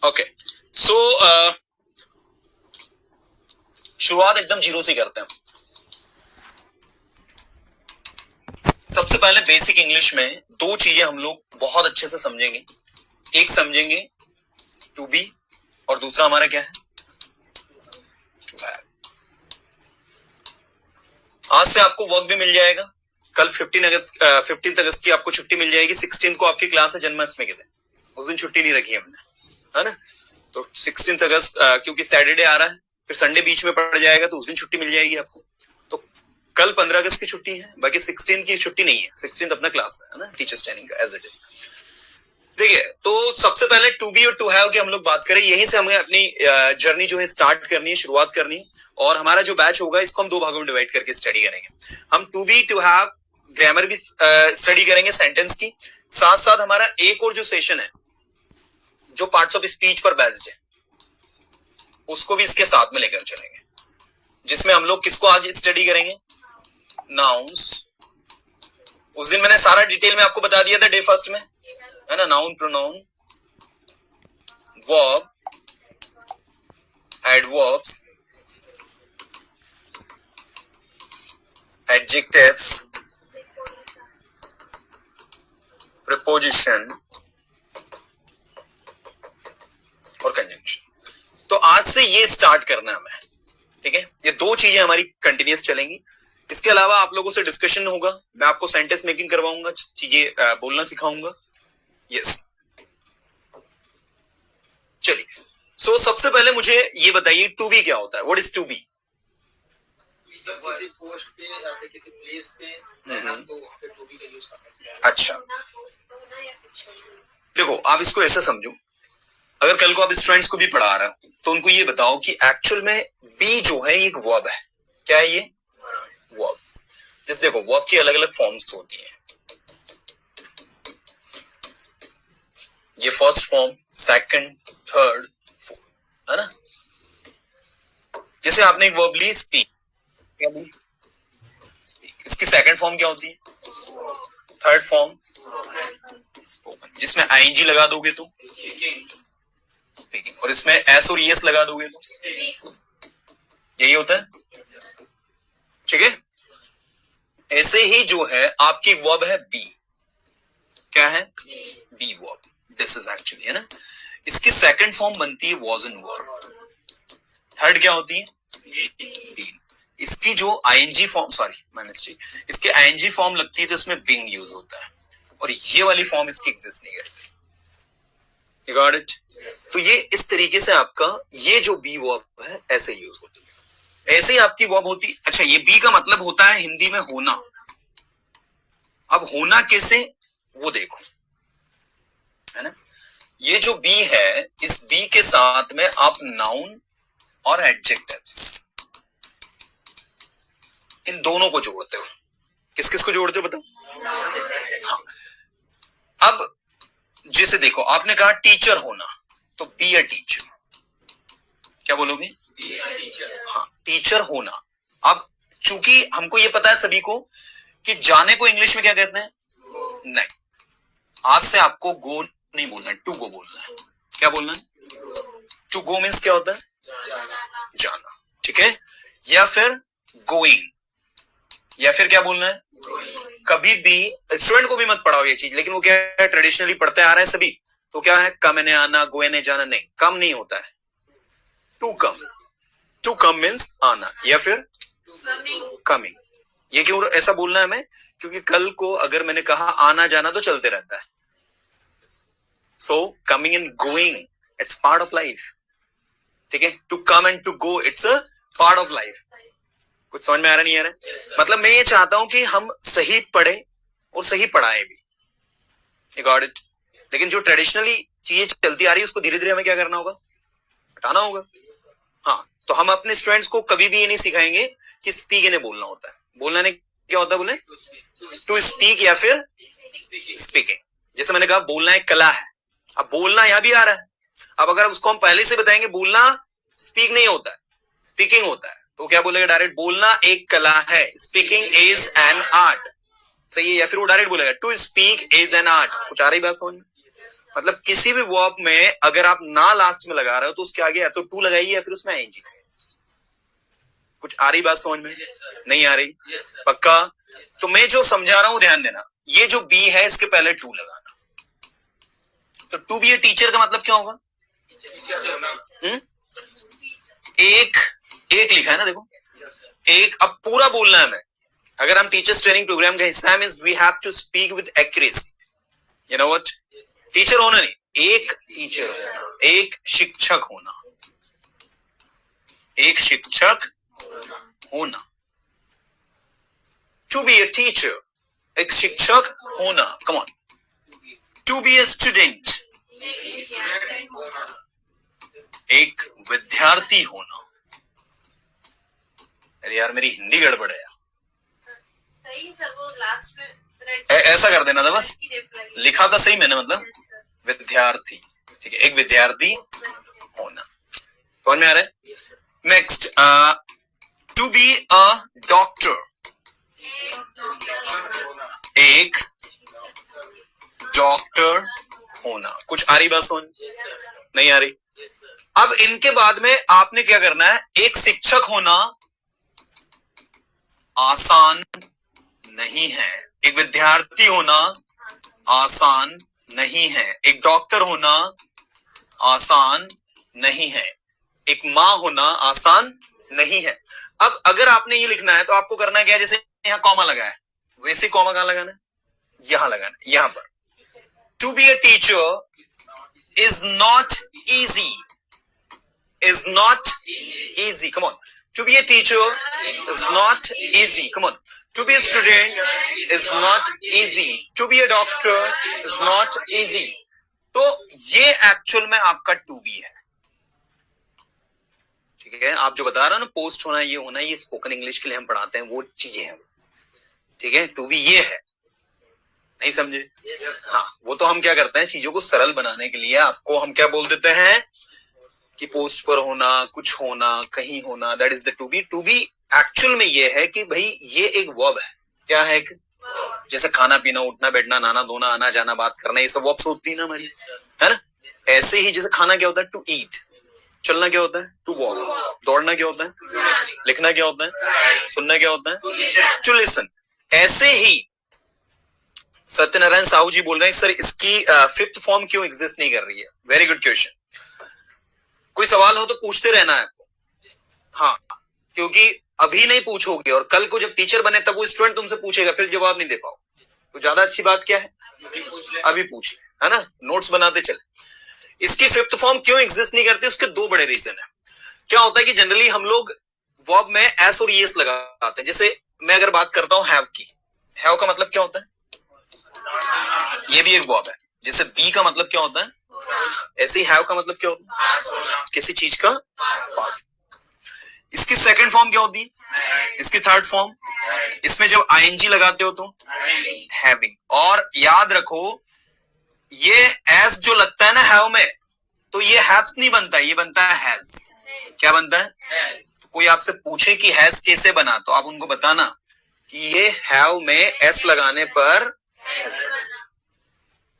Okay so शुरुआत एकदम zero से करते हैं। सबसे पहले बेसिक इंग्लिश में दो चीजें हम लोग बहुत अच्छे से समझेंगे। एक समझेंगे टू बी और दूसरा हमारा क्या है, टू हैव। आज से आपको वर्क भी मिल जाएगा। कल 15 अगस्त की आपको छुट्टी मिल जाएगी। 16 को आपकी क्लास है जन्माष्टमी के दिन, उस दिन छुट्टी नहीं रखी हमने, है ना। तो 16 अगस्त क्योंकि सैटरडे आ रहा है, फिर संडे बीच में पड़ जाएगा, तो उस दिन छुट्टी मिल जाएगी आपको। तो कल 15 अगस्त की छुट्टी है, बाकी 16 की छुट्टी नहीं है। 16 अपना क्लास है ना, टीचर्स ट्रेनिंग का एज इट इज। देखिए, तो सबसे पहले टू बी और टू हैव की हम लोग बात करें। यहीं से हमें अपनी जर्नी जो है स्टार्ट करनी है, शुरुआत करनी है। और हमारा जो बैच होगा इसको हम दो भागों में डिवाइड करके स्टडी करेंगे। हम to be to have grammar भी स्टडी करेंगे, सेंटेंस की। साथ साथ हमारा एक और जो सेशन है जो पार्ट्स ऑफ स्पीच पर बेस्ड है, उसको भी इसके साथ में लेकर चलेंगे, जिसमें हम लोग किसको आज स्टडी करेंगे, नाउन्स। उस दिन मैंने सारा डिटेल में आपको बता दिया था डे फर्स्ट में, है ना। Noun, pronoun, verb, adverbs, adjectives, preposition और कंजंक्शन। तो आज से ये स्टार्ट करना है हमें, ठीक है। ये दो चीजें हमारी कंटिन्यूस चलेंगी। इसके अलावा आप लोगों से डिस्कशन होगा, मैं आपको सेंटेंस मेकिंग करवाऊंगा, चीजें बोलना सिखाऊंगा। यस, चलिए। सो सबसे पहले मुझे ये बताइए टू बी क्या होता है। What is to be? किसी पोस्ट पे या फिर किसी प्लेस पे हम तो वहाँ पे टू बी का यूज कर सकते हैं। अच्छा, देखो आप इसको ऐसा समझो, अगर कल को आप स्टूडेंट्स को भी पढ़ा रहे हो तो उनको ये बताओ कि एक्चुअल में बी जो है एक वर्ब है। क्या है ये? वर्ब। जैसे देखो, वर्ब की अलग अलग फॉर्म्स होती हैं। ये first form, second, third, fourth, है ना। जैसे आपने एक वर्ब ली स्पीक, क्या ली? इसकी सेकंड फॉर्म क्या होती है? Third form spoken. जिसमें आईएनजी लगा दोगे तो स्पीकिंग, और इसमें एस और ईएस लगा दोगे तो यही होता है, ठीक है। ऐसे ही जो है आपकी वर्ब है बी। क्या है? Be verb. This is actually, है ना। इसकी सेकंड फॉर्म बनती है वॉज एंड वर्ब। थर्ड क्या होती है? बीन। इसकी जो आईएनजी फॉर्म, सॉरी माइनस, इसके आईएनजी फॉर्म लगती है तो इसमें बिंग यूज होता है, और ये वाली फॉर्म इसकी एग्जिस्ट नहीं करती। You got it? तो ये इस तरीके से आपका ये जो बी वर्ब है ऐसे यूज होती है। ऐसे ही आपकी वर्ब होती। अच्छा, ये बी का मतलब होता है हिंदी में होना। अब होना कैसे, वो देखो, है ना। ये जो बी है, इस बी के साथ में आप नाउन और एडजेक्टिव्स, इन दोनों को जोड़ते हो। किस किस को जोड़ते हो बताओ? हाँ। अब जैसे देखो, आपने कहा टीचर होना, तो बी अ टीचर। क्या बोलोगे? हाँ, टीचर होना। अब चूंकि हमको ये पता है सभी को कि जाने को इंग्लिश में क्या कहते हैं? नहीं, आज से आपको गो नहीं बोलना है, टू गो बोलना है। क्या बोलना है? टू गो मीन्स क्या होता है? जाना, ठीक है। या फिर गोइंग, या फिर क्या बोलना है? कभी भी स्टूडेंट को भी मत पढ़ाओ ये चीज, लेकिन वो क्या है, ट्रेडिशनली पढ़ते आ रहे हैं सभी, तो क्या है, कम ने आना, गोए ने जाना। नहीं, कम नहीं होता है, to come. To come means आना, या फिर कमिंग। ये क्यों ऐसा बोलना है हमें? क्योंकि कल को अगर मैंने कहा आना जाना तो चलते रहता है। So coming and going, it's part of life, ठीक है। To come and to go, it's a part of life. कुछ समझ में आ रहा नहीं आ रहा? मतलब मैं ये चाहता हूं कि हम सही पढ़े और सही पढ़ाएं भी। You got it? लेकिन जो ट्रेडिशनली चीजें चलती आ रही है उसको धीरे धीरे हमें क्या करना होगा? हटाना होगा। हाँ, तो हम अपने स्टूडेंट्स को कभी भी ये नहीं सिखाएंगे कि स्पीक इन्हें बोलना होता है। बोलना ने क्या होता है? बोले टू स्पीक या फिर स्पीकिंग। जैसे मैंने कहा बोलना एक कला है। अब बोलना यहां भी आ रहा है। अब अगर उसको हम पहले से बताएंगे बोलना स्पीक नहीं होता है, स्पीकिंग होता है, तो क्या बोलेगा? डायरेक्ट बोलना एक कला है, स्पीकिंग इज एन आर्ट। सही है। या फिर वो डायरेक्ट बोलेगा to speak is an art. कुछ आ रही बात समझ में? मतलब किसी भी वर्ब में अगर आप ना लास्ट में लगा रहे हो तो उसके आगे या तो टू लगाइए या फिर उसमें आईएनजी। कुछ आ रही बात समझ में? नहीं आ रही? पक्का? तो मैं जो समझा रहा हूं ध्यान देना, ये जो बी है इसके पहले टू लगाना। तो टू बी ए टीचर का मतलब क्या होगा? एक लिखा है ना, देखो एक। अब पूरा बोलना है हमें। अगर हम टीचर्स ट्रेनिंग प्रोग्राम का हिस्सा है, means we have to speak with accuracy. You know what? Teacher होना नहीं, एक टीचर होना, एक शिक्षक होना, एक शिक्षक होना। टू बी ए टीचर, एक शिक्षक होना। Come on. To be a student, एक विद्यार्थी होना। अरे यार मेरी हिंदी गड़बड़ है यार। सही सर, वो लास्ट में ऐसा कर देना था बस, लिखा था सही मैंने, मतलब विद्यार्थी। ठीक है, एक विद्यार्थी होना। समझ में आ रहा है? Next, to be a doctor, एक डॉक्टर होना। कुछ आ रही बात समझ? नहीं आ रही? अब इनके बाद में आपने क्या करना है, एक शिक्षक होना आसान नहीं है, एक विद्यार्थी होना आसान नहीं है, एक डॉक्टर होना आसान नहीं है, एक मां होना आसान नहीं है। अब अगर आपने ये लिखना है तो आपको करना क्या है, जैसे यहां कॉमा लगा है वैसे कॉमा कहां लगाना है? यहां लगाना है, यहां पर। To be a teacher is not easy, is not easy. Come on. To be a teacher is not easy. Come on. To be a student is not easy. To be a doctor is not easy. तो ये actual में आपका to be है। ठीक है, आप जो बता रहे हो ना, पोस्ट होना, ये होना, ये स्पोकन इंग्लिश के लिए हम पढ़ाते हैं, वो चीजें हैं। ठीक है, टू बी ये है। नहीं समझे? हाँ, वो तो हम क्या करते हैं, चीजों को सरल बनाने के लिए आपको हम क्या बोल देते हैं कि पोस्ट पर होना, कुछ होना, कहीं होना, that is the to be. To be actual में ये है कि भाई ये एक वर्ब है। क्या है? एक, जैसे खाना पीना, उठना बैठना, नहाना धोना, आना जाना, बात करना, ये सब वर्ब्स होती है ना हमारी, है ना? ऐसे ही जैसे खाना क्या होता है? To eat. चलना क्या होता है? To walk. दौड़ना क्या होता है? लिखना क्या होता है? सुनना क्या होता है? To listen. ऐसे ही सत्यनारायण साहू जी बोल रहे हैं सर इसकी फिफ्थ फॉर्म क्यों एग्जिस्ट नहीं कर रही है? Very good question. कोई सवाल हो तो पूछते रहना है आपको। हाँ, क्योंकि अभी नहीं पूछोगे और कल को जब टीचर बने तब वो स्टूडेंट तुमसे पूछेगा, फिर जवाब नहीं दे पाओ। तो ज्यादा अच्छी बात क्या है, अभी पूछ ले, है ना? नोट्स बनाते चले। इसकी फिफ्थ फॉर्म क्यों एग्जिस्ट नहीं करती, उसके दो बड़े रीजन है। क्या होता है कि जनरली हम लोग वर्ब में एस और ईएस लगाते हैं। जैसे मैं अगर बात करता हूं हैव की, हैव का मतलब क्या होता है? ये भी एक वर्ब है। जैसे बी का मतलब क्या होता है? ऐसे ही हैव का मतलब क्या होता है? किसी चीज का पास्ट। इसकी सेकंड फॉर्म क्या होती है? इसकी थर्ड फॉर्म, इसमें जब आईएनजी लगाते हो तो हैविंग। और याद रखो ये एस जो लगता है ना हैव में, तो ये हैव्स नहीं बनता, ये बनता है हैज। क्या बनता है? तो कोई आपसे पूछे कि हैज कैसे बना, तो आप उनको बताना कि ये हैव में एस लगाने पर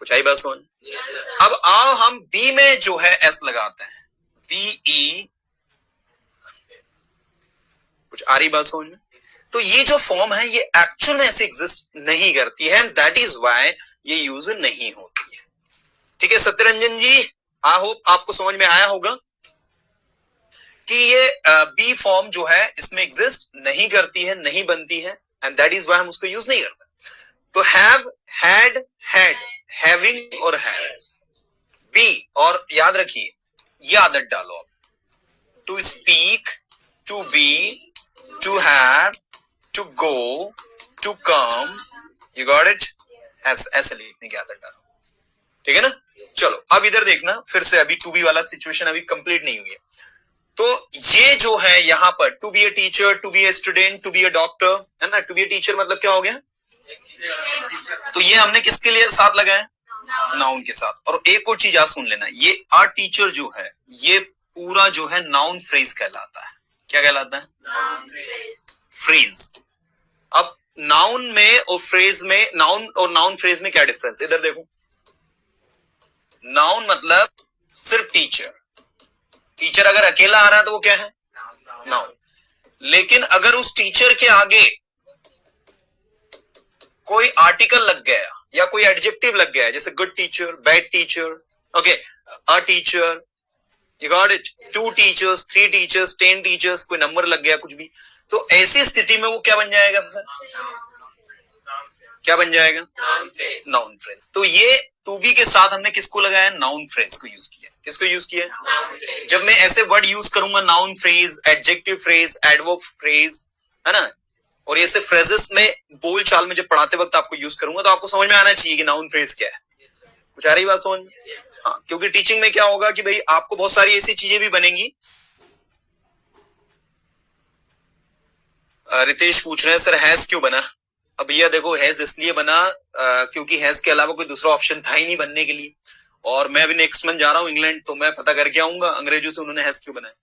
कुछ आई बात समझ? अब आओ हम बी में जो है एस लगाते हैं, बी ई। कुछ आ रही बात समझ में? तो ये जो फॉर्म है ये एक्चुअल में ऐसे एग्जिस्ट नहीं करती है, दैट इज व्हाई ये यूज नहीं होती है। ठीक है सत्यरंजन जी, आई होप आपको समझ में आया होगा कि ये बी फॉर्म जो है इसमें एग्जिस्ट नहीं करती है, नहीं बनती है, एंड दैट इज व्हाई हम उसको यूज नहीं करते। तो हैव, हैड, हैड, हैविंग और हैज, बी। और याद रखिए ये आदत डालो आप, to speak, to be, to have, to go, to come, you got it? ऐसे लिखने की आदत डालो। ठीक है ना? चलो अब इधर देखना फिर से, अभी टू बी वाला सिचुएशन अभी कंप्लीट नहीं हुई है। तो ये जो है यहां पर to be a teacher, to be a student, to be a doctor, है ना? टू बी ए टीचर मतलब क्या हो गया? तो ये हमने किसके लिए साथ लगाया? नाउन के साथ। और एक और चीज आज सुन लेना, ये आ टीचर जो है ये पूरा जो है नाउन फ्रेज कहलाता है। क्या कहलाता है? फ्रेज। अब नाउन में और फ्रेज में, नाउन और नाउन फ्रेज में क्या डिफरेंस? इधर देखो, नाउन मतलब सिर्फ टीचर। टीचर अगर अकेला आ रहा है तो वो क्या है? नाउन। लेकिन अगर उस टीचर के आगे कोई आर्टिकल लग गया या कोई एडजेक्टिव लग गया, जैसे good teacher, bad teacher, okay, a teacher, you got it, 2 teachers, 3 teachers, 10 teachers, कोई नंबर लग गया, कुछ भी, तो ऐसी स्थिति में वो क्या बन जाएगा? क्या बन जाएगा? Noun phrase. तो ये टू बी के साथ हमने किसको लगाया? नाउन फ्रेज को यूज किया। किसको यूज किया? जब मैं ऐसे वर्ड यूज करूंगा, noun phrase, adjective phrase, adverb phrase, है ना, और ऐसे फ्रेजेस में बोल चाल में जब पढ़ाते वक्त आपको यूज करूंगा तो आपको समझ में आना चाहिए कि नाउन फ्रेज क्या है। कुछ आ रही बात समझ में? हाँ, क्योंकि टीचिंग में क्या होगा कि भाई आपको बहुत सारी ऐसी चीजें भी बनेंगी। रितेश पूछ रहे हैं सर हैज क्यों बना? अब भैया देखो, हैज इसलिए बना क्योंकि हैज के अलावा कोई दूसरा ऑप्शन था ही नहीं बनने के लिए, और मैं अभी नेक्स्ट मंथ जा रहा हूं इंग्लैंड, तो मैं पता करके आऊंगा अंग्रेजों से उन्होंने हैज क्यों बनाया।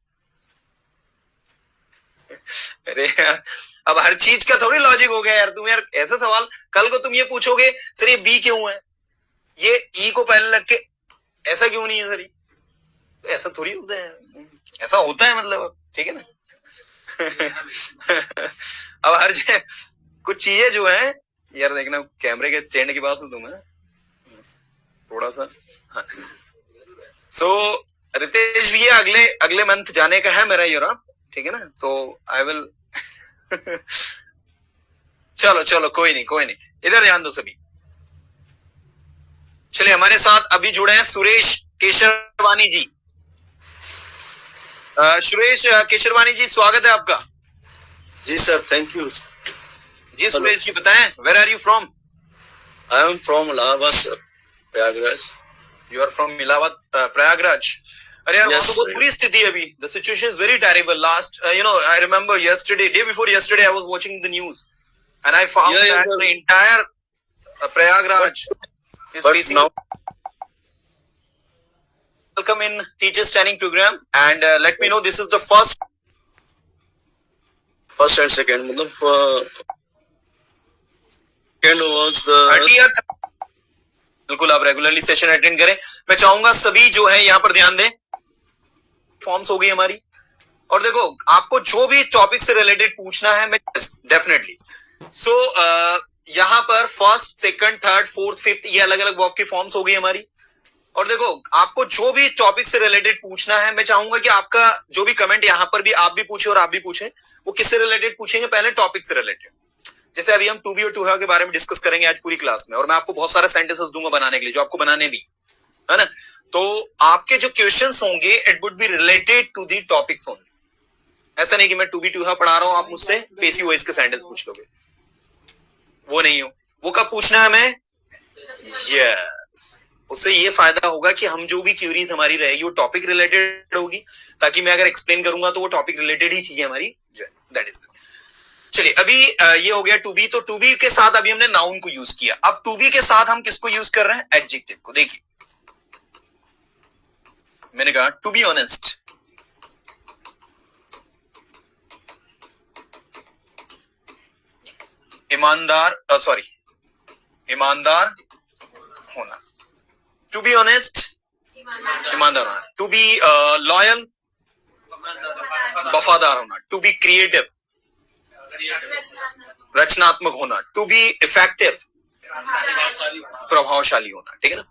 अरे यार, अब हर चीज का थोड़ी लॉजिक हो गया यार। तुम यार ऐसा सवाल, कल को तुम ये पूछोगे सर ये बी क्यों है, ये ई को पहले लग के ऐसा क्यों नहीं है सर, तो ऐसा थोड़ी होता है, ऐसा होता है मतलब, ठीक है ना। अब हर जगह कुछ चीजें जो है यार, देखना कैमरे के स्टैंड के पास हो तुम, है थोड़ा सा। सो रितेश भी अगले मंथ जाने का है मेरा यूरोप, ठीक है ना, तो आई विल चलो कोई नहीं, इधर ध्यान दो सभी। चलिए, हमारे साथ अभी जुड़े हैं सुरेश केशरवानी जी। सुरेश केशरवानी जी, स्वागत है आपका। जी सर, थैंक यू। जी सुरेश जी बताएं, where are you from? I am from Allahabad sir, Prayagraj. You are from Allahabad, Prayagraj. अरे यार, वहां तो बहुत बुरी स्थिति है अभी। The situation is very terrible. Last I remember yesterday, day before yesterday, I was watching the news and I found that the entire Prayagraj is facing now. Welcome in teachers training program and let me know this is the first and second, मतलब second was the बिल्कुल। आप regularly session attend करें। मैं चाहूंगा सभी जो है यहाँ पर ध्यान दें। फॉर्म्स हो गई हमारी, और देखो आपको जो भी टॉपिक से रिलेटेड पूछना है मैं डेफिनेटली यहाँ पर first, second, third, fourth, fifth, ये अलग अलग वर्क की फॉर्म्स हो गई हमारी। और देखो आपको जो भी टॉपिक से रिलेटेड पूछना है, मैं चाहूंगा कि आपका जो भी कमेंट यहाँ पर भी आप भी पूछे और आप भी पूछे, वो किससे रिलेटेड पूछेंगे? पहले टॉपिक से रिलेटेड। जैसे अभी हम टू बी और टू हैव के बारे में डिस्कस करेंगे आज पूरी क्लास में, और मैं आपको बहुत सारे सेंटेंसेस दूंगा बनाने के लिए, जो आपको बनाने भी है ना। तो आपके जो क्वेश्चंस होंगे it would be related to the topics only. ऐसा नहीं कि मैं टू बी टू हैव पढ़ा रहा हूं, आप मुझसे पेसिव वॉइस के सेंटेंस पूछ लोगे, वो नहीं हो। वो कब पूछना है हमें? यस। उससे ये फायदा होगा कि हम जो भी क्यूरीज हमारी रहेगी वो टॉपिक रिलेटेड होगी, ताकि मैं अगर एक्सप्लेन करूंगा तो वो टॉपिक रिलेटेड ही चीजें हमारी जो है, दैट इज। चलिए, अभी ये हो गया टू बी। तो टू बी के साथ अभी हमने नाउन को यूज किया। अब टू बी के साथ हम किसको यूज कर रहे हैं? एडजेक्टिव को। देखिए, मैंने कहा टू बी ऑनेस्ट, ईमानदार होना। टू बी ऑनेस्ट, ईमानदार होना। टू बी लॉयल, वफादार होना। टू बी क्रिएटिव, रचनात्मक होना। टू बी इफेक्टिव, प्रभावशाली होना। ठीक है ना।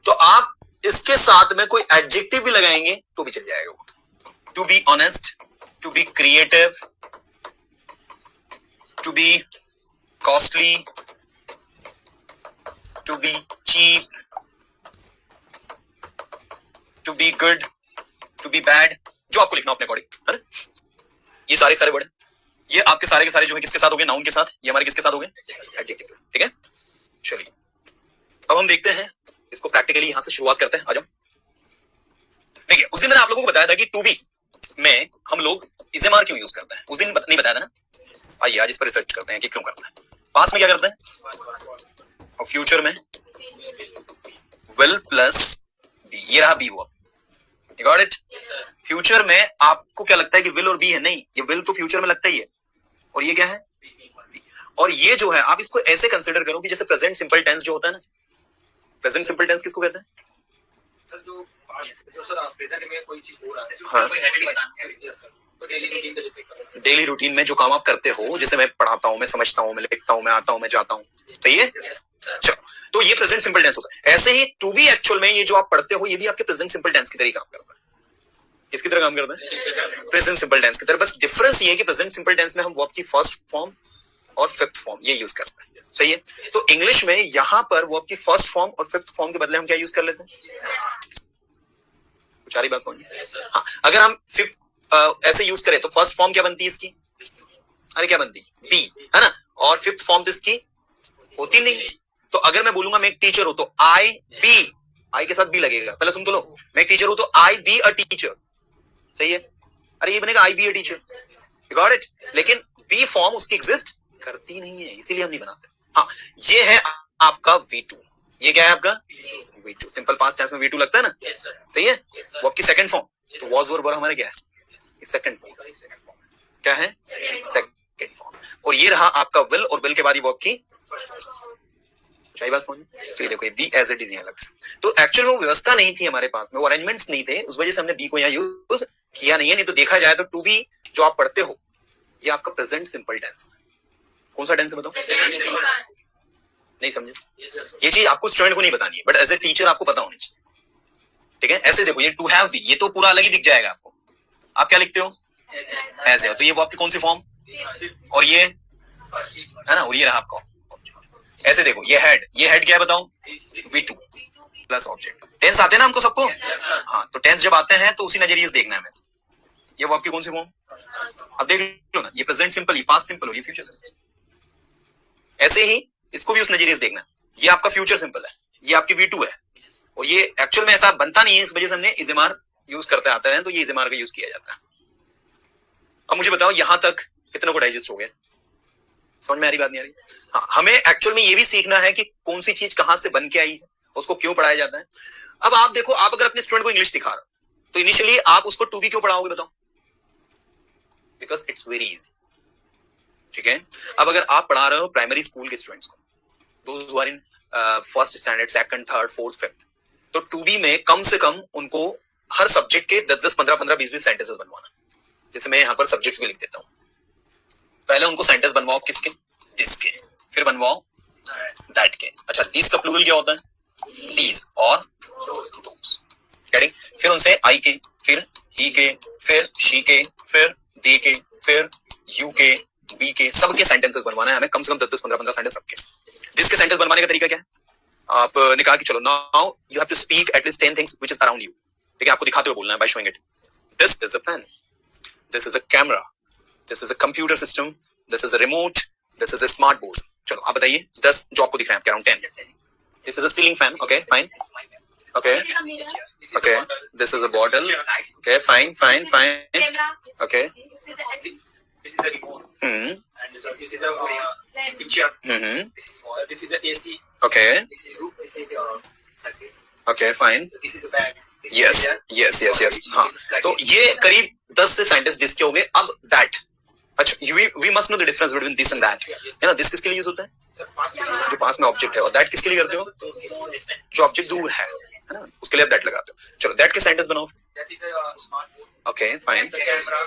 तो आप इसके साथ में कोई एडजेक्टिव भी लगाएंगे तो भी चल जाएगा वो। To be honest, to be creative, to be costly, to be cheap, to be good, to be bad, जो आपको लिखना अपने अकॉर्डिंग, है ना। ये सारे वर्ड, ये आपके सारे के सारे जो है किसके साथ हो गए? नाउन के साथ। ये हमारे किसके साथ हो गए? एडजेक्टिव के साथ। ठीक है, चलिए अब हम देखते हैं इसको प्रैक्टिकली। यहां से शुरुआत करते हैं, आ जाओ। देखिए, उस दिन मैंने आप लोगों को बताया था कि टू बी में हम लोग इजेमार क्यों यूज करते हैं। उस दिन नहीं बताया था ना। आइए आज इस पर रिसर्च करते हैं कि क्यों करते हैं। पास्ट में क्या करते हैं और फ्यूचर में विल प्लस बी। ये रहा बी हुआ, यू गॉट इट। फ्यूचर में आपको क्या लगता है कि विल और बी है? नहीं, ये विल तो फ्यूचर में लगता ही है, और ये क्या है? और ये जो है आप इसको ऐसे कंसिडर करो कि जैसे प्रेजेंट सिंपल टेंस जो होता है ना, प्रेजेंट सिंपल टेंस किसको कहते हैं? सर जो सर प्रेजेंट में कोई चीज हो रहा है, हाँ। कोई हैबिट बताना है, यस सर। तो डेली रूटीन पे जैसे करो। डेली रूटीन में जो काम आप करते हो, जैसे मैं पढ़ाता हूँ, मैं समझता हूँ, मैं लिखता हूँ, मैं आता हूँ, मैं जाता हूँ, सही है? चलो, तो ये प्रेजेंट सिंपल टेंस होता है। ऐसे ही टू बी एक्चुअल में ये जो आप पढ़ते हो, ये भी आपके प्रेजेंट सिंपल टेंस की तरह काम करता है। किसकी तरह काम करता है? प्रेजेंट सिंपल टेंस की तरह। बस डिफरेंस ये है कि प्रेजेंट सिंपल टेंस में हम वर्ब की फर्स्ट फॉर्म और फिफ्थ फॉर्म ये यूज करते हैं, सही है? तो इंग्लिश में यहां पर वर्ब की फर्स्ट फॉर्म और फिफ्थ फॉर्म के बदले हम क्या यूज कर लेते हैं? सारी बात समझ। हाँ, अगर हम फिफ्थ ऐसे यूज करें तो फर्स्ट फॉर्म क्या बनती है इसकी? अरे क्या बनती है? बी, है ना? और फिफ्थ फॉर्म तो इसकी होती नहीं। तो अगर मैं बोलूंगा मैं एक टीचर हूं तो आई बी, आई के साथ बी लगेगा। पहले सुन तो लो, मैं एक टीचर हूं तो आई बी अ टीचर, सही है? अरे ये बनेगा I be a teacher, got it? लेकिन बी फॉर्म उसकी एग्जिस्ट करती नहीं है, इसीलिए हम नहीं बनाते। हाँ, ये है आपका V2। ये क्या है आपका V2? सिंपल पास्ट टेंस में V2 लगता है ना, सही है? वो आपकी सेकंड फॉर्म। तो वॉज वर्ब हमारा क्या है? Second form. क्या है? Second form. और ये रहा आपका विल, और विल के बाद ये वर्ब की सही बात समझ। तो देखो ये बी एज इट इज यहाँ लगा। तो एक्चुअल में वो व्यवस्था नहीं थी हमारे पास में, वो अरेंजमेंट्स नहीं थे, उस वजह से हमने बी को यहाँ यूज किया नहीं है। नहीं तो देखा जाए तो टू बी जो आप पढ़ते हो ये आपका प्रेजेंट सिंपल टेंस। कौन सा टेंस है बताओ? नहीं समझे? ये चीज आपको स्टूडेंट को नहीं बतानी है, बट एज ए टीचर आपको पता होनी चाहिए, ठीक है? ऐसे देखो, ये टू हैव बी, ये तो पूरा अलग ही दिख जाएगा आपको। आप क्या लिखते हो? एज है। तो ये वो आपकी कौन सी फॉर्म? और ये है ना, और ये रहा आपका। ऐसे देखो, ये हेड क्या है बताओ? V2 plus object. टेंस आते हैं ना हमको सबको? हाँ, तो टेंस जब आते हैं तो उसी नजरिए से देखना है हमें। ये वो आपकी कौन सी फॉर्म? अब देख लो ना, ये प्रेजेंट सिंपल, ये पास्ट सिंपल और ये फ्यूचर सिंपल। ऐसे ही इसको भी उस नजरिए से देखना। ये आपका फ्यूचर सिंपल है, ये आपकी V2 है, और ये एक्चुअल में ऐसा बनता नहीं है, इस वजह से हमने इज़मार यूज करते आते हैं, तो ये इज़मार का यूज किया जाता है। अब मुझे बताओ यहां तक कितनों को डाइजेस्ट हो गया? समझ में आ रही बात? नहीं आ रही? हाँ, हमें एक्चुअल में ये भी सीखना है कि कौन सी चीज कहां से बन के आई है, उसको क्यों पढ़ाया जाता है। अब आप देखो, आप अगर अपने स्टूडेंट को इंग्लिश सिखा रहे हो तो इनिशियली आप उसको टू बी क्यों पढ़ाओगे बताओ? बिकॉज इट्स वेरी इजी, ठीक है? अब अगर आप पढ़ा रहे हो प्राइमरी स्कूल के स्टूडेंट्स को, those who are in first standard, second, third, fourth, fifth, तो टू बी में कम से कम उनको हर सब्जेक्ट के 10-10, 15-15, 20-20 सेंटेंसेस बनवाना। जैसे मैं यहाँ पर सब्जेक्ट्स भी लिख देता हूँ। पहले उनको सेंटेंस बनवाओ किसके? दिस के, फिर बनवाओ दैट के। अच्छा, दिस का प्लूरल क्या होता है? दीज और दोस, गेटिंग? फिर उनसे आई के, फिर ही के, फिर शी के, फिर दे के, फिर यू के, बी के, सबके सेंटेंसेस बनवाना है हमें, कम से कम 10-10, 15-15 सेंटेंस सबके। दिस के सेंटेंस बनवाने का तरीका क्या है? आपने कहा कि चलो now you have to speak at least 10 things which is around you, ठीक है? आपको दिखाते हुए बोलना है, by showing it. This is a pen, this is a camera, this is a computer system, this is a remote, this is a smart board. चलो आप बताइए 10 जो आपको दिख रहे हैं, आपके around 10। This is a ceiling fan, okay fine, okay okay, this is a bottle, okay fine fine fine, okay, This is a remote. And this is a picture. This is a AC. Okay This is roof. This is surface. Okay fine, So this is a bag. This is yes chair. Yes yes yes. हाँ, तो ये करीब 10 से sentence this के हो गए। अब that, अच्छा we must know the difference between this and that, है ना? दिस किसके लिए यूज होता है? Sir, pass me. जो पास में ऑब्जेक्ट है। और दैट किसके लिए करते हो? जो ऑब्जेक्ट दूर है ना, उसके लिए आप दैट लगाते हो। चलो दैट के सेंटेंस बनाओ। That is a smart board. Okay fine, That's the camera.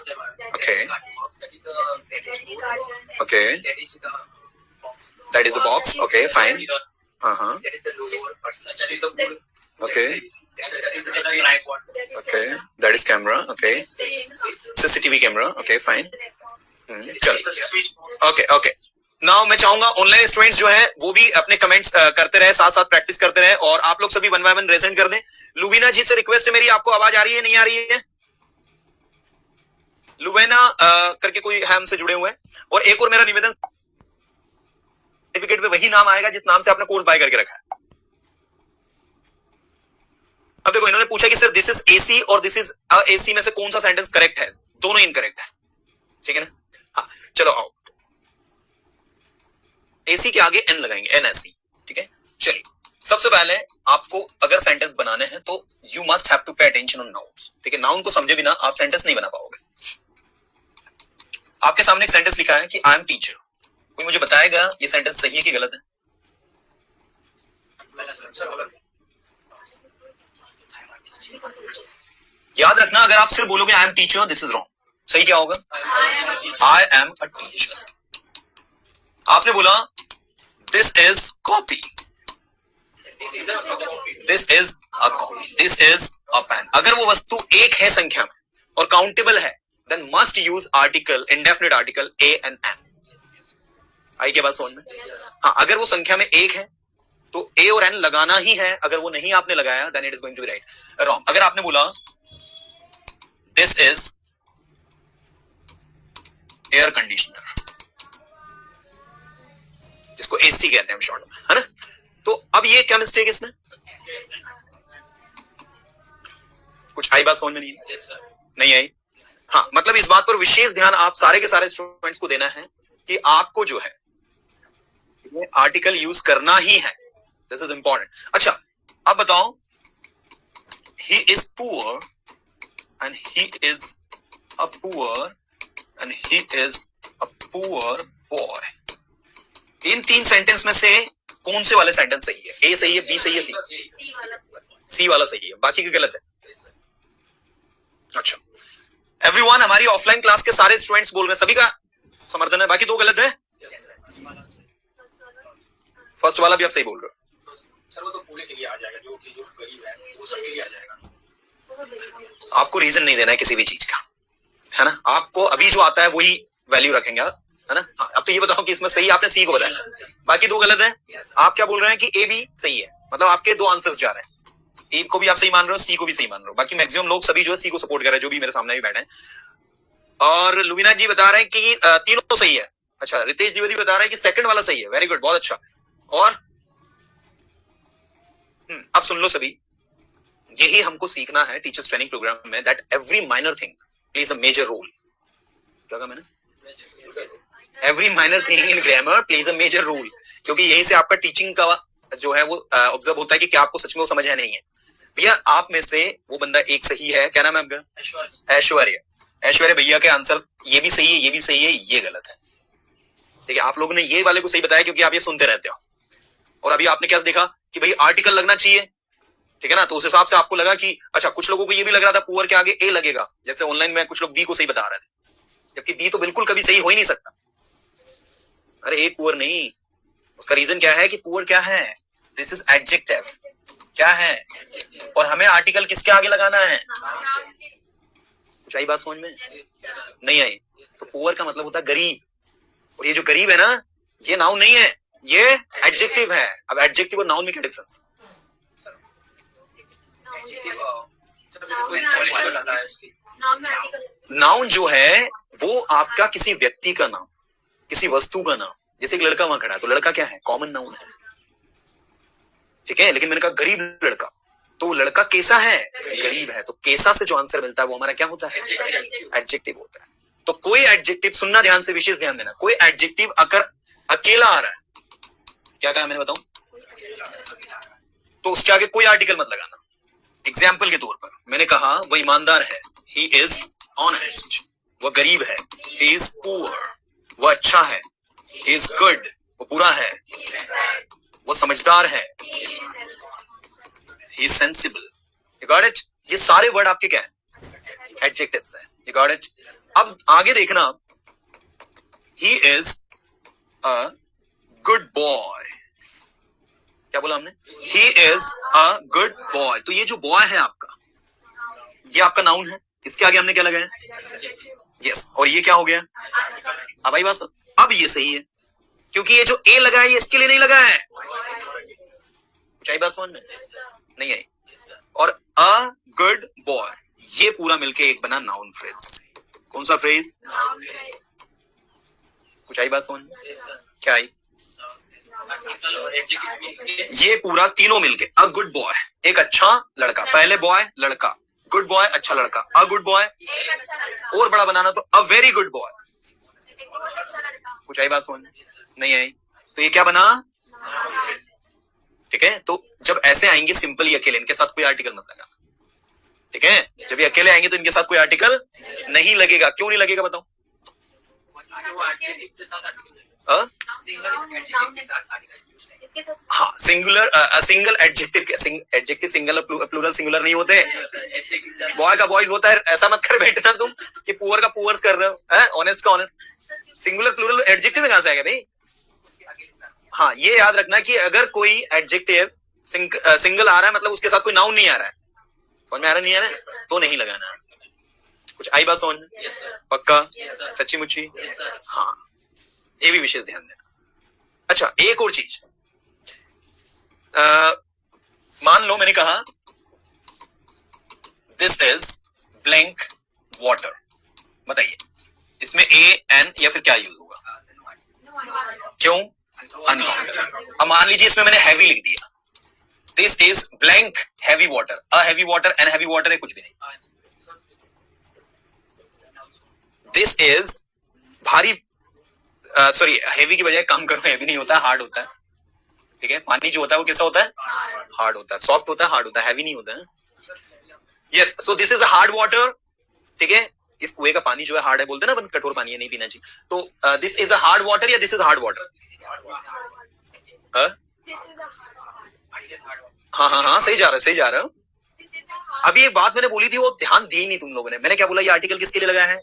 Okay. That is the board. Okay, That is the box. That is the box, okay fine, हाँ हाँ, That is the lower person. That is the wood. Okay That is the tripod. Okay, that is camera, okay, CCTV camera, okay fine. चलो It's a switch board. Okay okay. Now मैं चाहूंगा online students जो हैं वो भी अपने comments करते रहे, साथ साथ प्रैक्टिस करते रहे, और आप लोग सभी 1 by 1 रेजेंट कर दें। लुबीना जी से रिक्वेस्ट है मेरी, आपको आवाज आ रही है नहीं आ रही है? लुबीना करके कोई है हमसे जुड़े हुए हैं। और एक और मेरा निवेदन, सर्टिफिकेट पे वही नाम आएगा जिस नाम से आपने कोर्स बाय करके रखा है। अब देखो, इन्होंने पूछा कि सर दिस इज एसी और दिस इज एसी में से कौन सा सेंटेंस करेक्ट है? दोनों इनकरेक्ट है, ठीक है ना? हाँ, चलो आओ, एसी के आगे एन लगाएंगे, एनएससी, ठीक है? चलिए, सबसे पहले आपको अगर सेंटेंस बनाने हैं तो you must have to pay attention on nouns, ठीक है? नाउन को समझे बिना आप सेंटेंस नहीं बना पाओगे। आपके सामने एक सेंटेंस लिखा है कि आई एम टीचर। कोई मुझे बताएगा ये सेंटेंस सही है कि गलत है? याद रखना, अगर आप सिर्फ बोलोगे I am teacher, this is wrong. सही क्या होगा? I am a teacher. आपने बोला this is copy, this is a copy, this is a pen. अगर वो वस्तु एक है संख्या में और काउंटेबल है, then must use article, indefinite article a and an. आई क्या बात समझ में? हाँ, अगर वो संख्या में एक है तो ए और एन लगाना ही है. अगर वो नहीं आपने लगाया, then it is going to be right. Wrong. अगर आपने बोला दिस इज एयर कंडीशनर, जिसको एसी कहते हैं हम शॉर्ट में, है ना? तो अब ये क्या मिस्टेक है इसमें? कुछ आई बात समझ में नहीं आई? हाँ, मतलब इस बात पर विशेष ध्यान आप सारे के सारे स्टूडेंट्स को देना है कि आपको जो है ये आर्टिकल यूज करना ही है. This is important. अच्छा, अब बताओ, he is poor and he is a poor and he is a poor boy. इन तीन सेंटेंस में से कौन से वाले सेंटेंस सही है? ए सही है, बी सही है, सी वाला सही है, बाकी के गलत है. अच्छा, एवरीवन, हमारी ऑफलाइन क्लास के सारे स्टूडेंट्स बोल रहे हैं, सभी का समर्थन है, बाकी दो गलत है. फर्स्ट वाला भी आप सही बोल रहे हो. सर वो तो पूरे के लिए आ जाएगा, जो गरीब है वो सबके लिए आ जाएगा. आपको रीजन नहीं देना है किसी भी चीज का, है ना? आपको अभी जो आता है वही वैल्यू रखेंगे आप, है ना? हाँ, अब तो ये बताओ कि इसमें सही आपने सी को बताया, बाकी दो गलत है. आप क्या बोल रहे हैं कि ए भी सही है, मतलब आपके दो आंसर्स जा रहे हैं. ए को भी आप सही मान रहे हो, सी को भी सही मान रहे हो. बाकी मैक्सिमम लोग सभी जो है सी को सपोर्ट कर रहे हैं, जो भी मेरे सामने भी बैठे हैं. और लुबिना जी बता रहे हैं कि तीनों सही है. अच्छा, रितेश द्विवेदी बता रहे हैं कि सेकंड वाला सही है. वेरी गुड, बहुत अच्छा. और अब सुन लो सभी, यही हमको सीखना है टीचर्स ट्रेनिंग प्रोग्राम में, that every minor thing plays a major role. क्या कहा मैंने? Every minor thing in grammar plays a major role. क्योंकि यही से आपका टीचिंग का जो है वो ऑब्जर्व होता है कि क्या आपको सच में वो समझ है नहीं है. भैया, आप में से वो बंदा एक सही है, क्या नाम है आपका? ऐश्वर्य. ऐश्वर्य भैया के आंसर ये भी सही है, ये भी सही है, ये गलत है. ठीक है, आप लोगों ने ये वाले को सही बताया क्योंकि आप ये सुनते रहते हो. और अभी आपने क्या देखा कि भाई आर्टिकल लगना चाहिए, ठीक है ना? तो उस हिसाब से आपको लगा कि अच्छा, कुछ लोगों को ये भी लग रहा था पुअर के आगे ए लगेगा. जैसे ऑनलाइन में कुछ लोग बी को सही बता रहे थे, जबकि बी तो बिल्कुल कभी सही हो ही नहीं सकता. अरे, ए पुअर नहीं. उसका रीजन क्या है कि पुअर क्या है? This is adjective. क्या है? और हमें आर्टिकल किसके आगे लगाना है? कुछ आई बात समझ में नहीं आई? तो पुअर का मतलब होता है गरीब. और ये जो गरीब है ना, ये नाउन नहीं है, ये एडजेक्टिव है. अब एडजेक्टिव और नाउन में क्या डिफरेंस? नाउन जो है वो आपका किसी व्यक्ति का नाम, किसी वस्तु का नाम. जैसे एक लड़का वहां खड़ा है, तो लड़का क्या है? कॉमन नाउन है, ठीक है? लेकिन मैंने कहा गरीब लड़का, तो लड़का कैसा है? गरीब है. तो कैसा से जो आंसर मिलता है वो हमारा क्या होता है? एडजेक्टिव होता है. तो कोई एडजेक्टिव, सुनना ध्यान से, विशेष ध्यान देना, कोई एडजेक्टिव अगर अकेला आ रहा है, क्या कहा मैंने बताऊं, तो उसके आगे कोई आर्टिकल मत लगाना. एग्जाम्पल के तौर पर मैंने कहा वो ईमानदार है, ही इज ऑनेस्ट. वो गरीब है, ही इज पुअर. वो अच्छा है, ही इज गुड. वो बुरा है, वो समझदार है, he is sensible. You got it? ये सारे वर्ड आपके क्या है? एडजेक्टिव्स हैं. You got it? अब आगे देखना, ही इज अ गुड बॉय. क्या बोला हमने? ही इज अ गुड बॉय. तो ये जो बॉय है आपका, ये आपका नाउन है. इसके आगे हमने क्या लगाया? यस. और ये क्या हो गया? अब आई बात. अब ये सही है क्योंकि ये जो ए लगा है ये इसके लिए नहीं लगा है. कुछ आई बात समझ में नहीं आई? और अ गुड बॉय, ये पूरा मिलके एक बना नाउन फ्रेज. कौन सा फ्रेज? कुछ आई बात समझ में? क्या आई? ये पूरा तीनों मिलके अ गुड बॉय, एक अच्छा लड़का. पहले बॉय लड़का, गुड बॉय अच्छा लड़का, अ गुड बॉय, और बड़ा बनाना तो अ वेरी गुड बॉय. कुछ आई बात समझ नहीं आई? तो ये क्या बना? ठीक है. तो जब ऐसे आएंगे सिंपली अकेले, इनके साथ कोई आर्टिकल मत लगाना. ठीक है? जब ये अकेले आएंगे तो इनके साथ कोई आर्टिकल नहीं लगेगा. क्यों नहीं लगेगा बताओ? सिंगल एडजेक्टिव के साथ आर्टिकल यूज है। इसके साथ हाँ, सिंगुलर सिंगल एडजेक्टिव के एडजेक्टिव सिंगल प्लूरल सिंगुलर नहीं होते। बॉय का बॉयज होता है, ऐसा मत कर बैठना तुम कि पुअर का पुअर्स कर रहे हो, है ऑनेस्ट का ऑनेस्ट। सिंगुलर प्लूरल एडजेक्टिव में कहां से आएगा भाई? उसके आगे लिखना है। हाँ, ये याद रखना कि अगर कोई एडजेक्टिव सिंगल आ रहा है मतलब उसके साथ कोई नाउन नहीं आ रहा है, समझ में आ रहा नहीं आ रहा है, तो नहीं लगाना है। कुछ आई बात सोन? पक्का? सच्ची मुच्ची? हाँ, ये भी विशेष ध्यान देना। अच्छा, एक और चीज, मान लो मैंने कहा दिस इज ब्लैंक वाटर, बताइए इसमें ए एन या फिर क्या यूज होगा? क्यों? अनकाउंटेबल। अब मान लीजिए इसमें मैंने हैवी लिख दिया, this is blank heavy water, a heavy water an heavy water है, कुछ भी नहीं। दिस इज भारी, सॉरी हैवी की बजाय काम करो, हैवी नहीं होता है, हार्ड होता है, ठीक है। पानी जो होता है वो कैसा होता है? हार्ड होता है, सॉफ्ट होता है, हार्ड होता है, हैवी नहीं होता है। Yes, so this is a hard water, ठीक है। इस कुएं का पानी जो है हार्ड है, बोलते हैं ना कठोर पानी है, नहीं पीना चाहिए। तो this is a hard water या दिस इज हार्ड वाटर? हाँ हाँ हाँ, सही जा रहा है, सही जा रहा है। अभी एक बात मैंने बोली थी वो ध्यान दी नहीं तुम लोगों ने। मैंने क्या बोला? ये आर्टिकल किसके लिए लगाया है?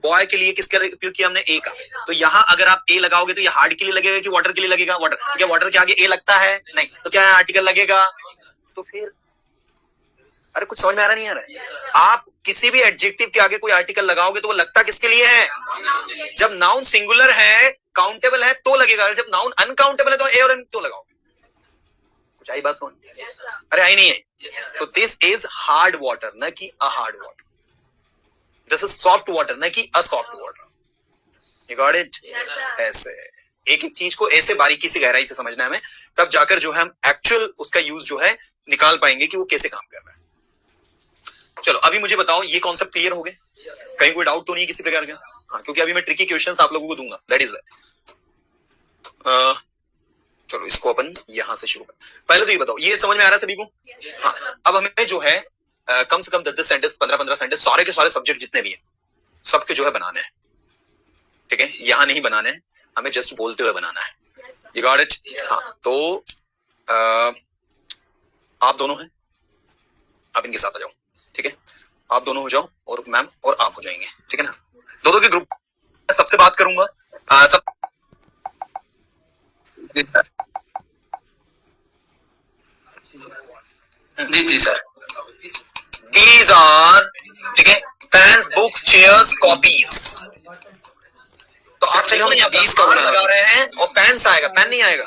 बॉय के लिए। किसका उपयोग किया हमने? ए का। तो यहाँ अगर आप ए लगाओगे तो ये हार्ड के लिए लगेगा कि वाटर के लिए लगेगा? वाटर। क्या वाटर के आगे ए लगता है? नहीं। तो क्या आर्टिकल लगेगा? तो फिर अरे कुछ समझ में आ रहा नहीं आ रहा है? आप किसी भी एडजेक्टिव के आगे कोई आर्टिकल लगाओगे तो वो लगता किसके लिए है? जब नाउन सिंगुलर है, काउंटेबल है तो लगेगा। जब नाउन अनकाउंटेबल है तो ए और एन तो लगाओगे। कुछ आई बात समझ? अरे आई नहीं है। तो दिस इज हार्ड वाटर, न कि a hard water. This is soft water, न कि a soft water. You got it? ऐसे एक एक चीज को ऐसे बारीकी से गहराई से समझना है हमें, तब जाकर जो है हम एक्चुअल उसका यूज जो है निकाल पाएंगे कि वो कैसे काम कर रहा है। चलो अभी मुझे बताओ, ये कॉन्सेप्ट क्लियर हो गए? कहीं कोई डाउट तो नहीं किसी प्रकार का? हाँ, क्योंकि अभी मैं ट्रिकी क्वेश्चंस आप लोगों को दूंगा, दैट इज वाई। चलो इसको अपन यहां से शुरू कर। पहले तो ये बताओ, ये समझ में आ रहा है सभी को? हाँ, अब हमें जो है कम से कम 10 सेंटेंस, 15 सेंटेंस, सारे के सारे सब्जेक्ट जितने भी हैं सबके जो है बनाने हैं, ठीक है। यहां नहीं बनाने हैं, हमें जस्ट बोलते हुए बनाना है। You got it? हाँ, तो आप दोनों हैं, आप इनके साथ आ जाओ, ठीक है। आप दोनों हो जाओ और मैम और आप हो जाएंगे, ठीक है ना। दोनों के ग्रुप सबसे बात करूंगा। सब जी जी सर। These are, ठीक है, पेन्स, बुक्स, चेयर्स, कॉपीज। तो आप चलिए these का बना लगा रहे हैं और पेन्स आएगा, पेन नहीं आएगा।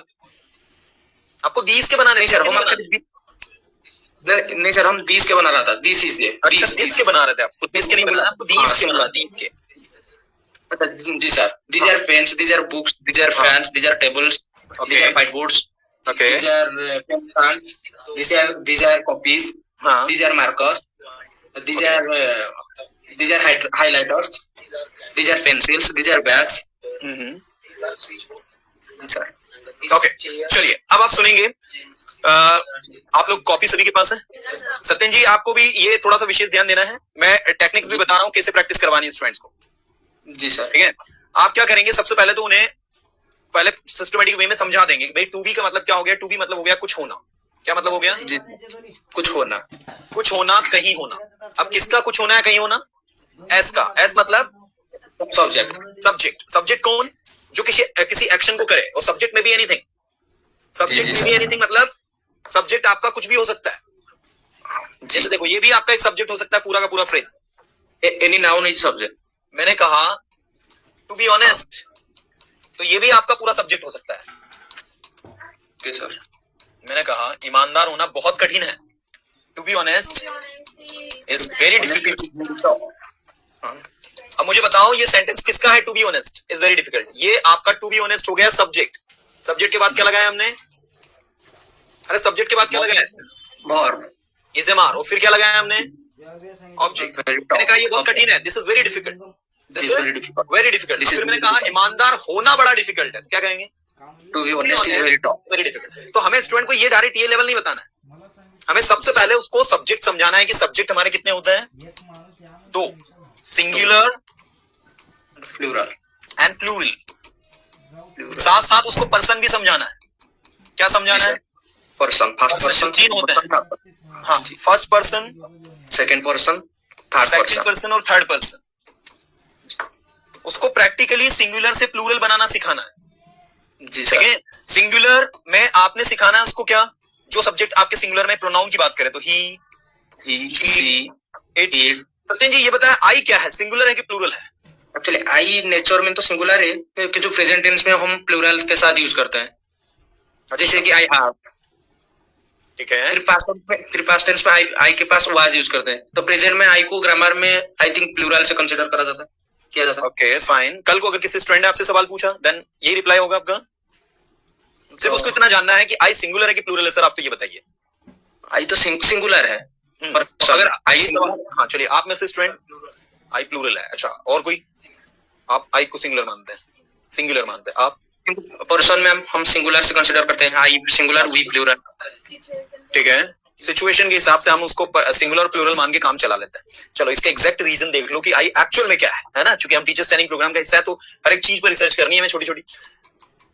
आपको these के बनाने नहीं सर, हम नहीं सर, हम these के बना रहा था। दिस इज ये। अच्छा, these के बना रहे थे आप? these के नहीं बनाना आपको, these के बनाना, these के। अच्छा जी sir. These are pens, these are books, these are fans, these are tables, these are whiteboards, Okay. these are pen stands, these are copies, हाँ, these are markers, these are highlighters, these are pencils, these are bags. Sir okay, चलिए अब आप सुनेंगे। आप लोग copy सभी के पास है? सत्यन जी, आपको भी ये थोड़ा सा विशेष ध्यान देना है। मैं टेक्निक्स भी बता रहा हूँ कैसे प्रैक्टिस करवानी है स्टूडेंट्स को। जी सर। ठीक है, आप क्या करेंगे? सबसे पहले तो उन्हें पहले सिस्टमैटिक वे में समझा देंगे कि भाई टू बी का मतलब क्या हो गया। टू बी मतलब हो गया कुछ होना। क्या मतलब हो गया? जी, कुछ होना। कुछ होना, कहीं होना। अब किसका कुछ होना है, कहीं होना? एस का। एस मतलब सब्जेक्ट। सब्जेक्ट। सब्जेक्ट कौन? जो किसी एक्शन को करे। और सब्जेक्ट में भी एनीथिंग। सब्जेक्ट में भी एनीथिंग मतलब सब्जेक्ट आपका कुछ भी हो सकता है। जैसे देखो, ये भी आपका एक सब्जेक्ट हो सकता है, पूरा का पूरा phrase. Any noun is subject. मैंने कहा टू बी ऑनेस्ट, तो ये भी आपका पूरा सब्जेक्ट हो सकता है। Okay sir. मैंने कहा ईमानदार होना बहुत कठिन है। To be honest is very difficult. अब मुझे बताओ, ये सेंटेंस किसका है? To be honest is very difficult. ये आपका टू बी ऑनेस्ट हो गया सब्जेक्ट। सब्जेक्ट के बाद क्या लगाया हमने? अरे सब्जेक्ट के बाद क्या लगाया? वर्ब। Is am are. और फिर क्या लगाया हमने? ऑब्जेक्ट। मैंने कहा ये बहुत कठिन है। This is very difficult. This is very difficult. फिर मैंने कहा ईमानदार होना बड़ा डिफिकल्ट है। क्या कहेंगे? To be honest is very tough. Very difficult. तो हमें स्टूडेंट को ये डायरेक्ट ये लेवल नहीं बताना है। हमें सबसे पहले उसको सब्जेक्ट समझाना है कि सब्जेक्ट हमारे कितने होते हैं? दो, सिंगुलर प्लूरल एंड प्लूरल। साथ साथ उसको पर्सन भी समझाना है। क्या समझाना है? पर्सन, फर्स्ट पर्सन, तीन होते हैं। हाँ, first person, second person, third second person. Person और थर्ड पर्सन। उसको प्रैक्टिकली सिंगुलर से प्लूरल बनाना सिखाना है। जी ठीक सर। है, सिंगुलर में आपने सिखाना है उसको क्या, जो सब्जेक्ट आपके सिंगुलर में प्रोनाउन की बात करें तो ही, सी, इट। सत्यन जी ये बताया आई क्या है, सिंगुलर है कि प्लूरल है? एक्चुअली आई नेचर में तो सिंगुलर है, कि जो प्रेजेंट टेंस में हम प्लूरल के साथ यूज करते हैं, जैसे कि आई हैव। ठीक है, फिर पास्ट टेंस में आई के पास वाज यूज करते हैं, तो प्रेजेंट में आई को ग्रामर में आई थिंक प्लूरल से कंसीडर करा जाता है, किया जाता है। Okay fine. कल को अगर किसी स्टूडेंट ने आपसे सवाल पूछा देन ये रिप्लाई होगा आपका? सिर्फ उसको इतना जानना है कि आई सिंगुलर है कि प्लूरल है। सर आप तो ये बताइए। आई तो सिंगुलर है, पर अगर आई आई सवाल, हाँ चलिए आप में से स्टूडेंट आई प्लूरल है। अच्छा, और कोई? आप आई को सिंगुलर मानते हैं, सिंगुलर मानते हैं आप? पर्सन में हम सिंगुलर से कंसीडर करते हैं, आई सिंगुलर, वी प्लूरल। ठीक है, सिचुएशन के हिसाब से हम उसको सिंगुलर और प्लूरल मान के काम चला लेते हैं। चलो इसका एग्जैक्ट रीजन देख लो कि आई एक्चुअल में क्या है ना? चूंकि हम टीचर्स ट्रेनिंग प्रोग्राम का हिस्सा है तो हर एक चीज पर रिसर्च करनी है हमें, छोटी छोटी।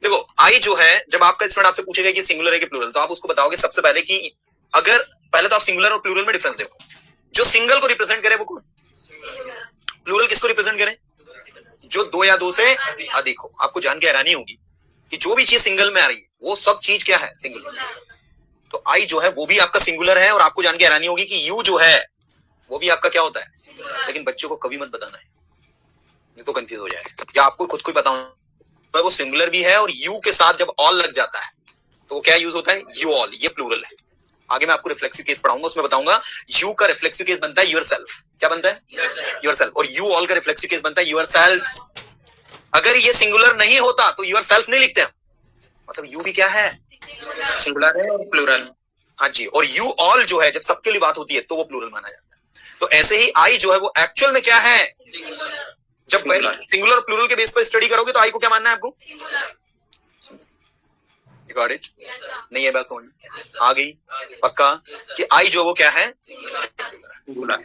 देखो आई जो है, जब आपका स्टूडेंट आपसे पूछेगा कि सिंगुलर है कि प्लूरल, तो आप उसको बताओगे सबसे पहले कि अगर पहले तो आप सिंगुलर और प्लूरल में डिफरेंस देखो। जो सिंगल को रिप्रेजेंट करे वो कौन? प्लूरल किसको रिप्रेजेंट करे? जो दो या दो से अधिक हो। आपको जान के हैरानी होगी कि जो भी चीज सिंगल में आ रही है वो सब चीज क्या है? सिंगल। तो आई जो है वो भी आपका सिंगुलर है, और आपको जान के हैरानी होगी कि यू जो है वो भी आपका क्या होता है? लेकिन बच्चों को कभी मत बताना है, नहीं तो कंफ्यूज हो जाएगा, या आपको खुद को ही बताऊं तो वो सिंगुलर भी है, और यू के साथ जब ऑल लग जाता है तो वो क्या यूज होता है? You all. ये प्लूरल है। आगे मैं आपको रिफ्लेक्सिव केस पढ़ाऊंगा, उसमें बताऊंगा यू का रिफ्लेक्सिव केस बनता है योरसेल्फ। क्या बनता है? योरसेल्फ। और यू ऑल का रिफ्लेक्सिव केस बनता है योरसेल्व्स। अगर ये सिंगुलर नहीं होता तो योरसेल्फ नहीं लिखते हैं, मतलब यू भी क्या है? सिंगुलर है और प्लूरल। हाँ जी। और यू ऑल जो है जब सबके लिए बात होती है तो वो प्लूरल माना जाता है। तो ऐसे ही आई जो है वो एक्चुअल में क्या है? जब सिंगुलर और प्लूरल के बेस पर स्टडी करोगे तो आई को क्या मानना है आपको? Got it? नहीं है बस आ गई पक्का कि आई जो वो क्या है? सिंगुलर।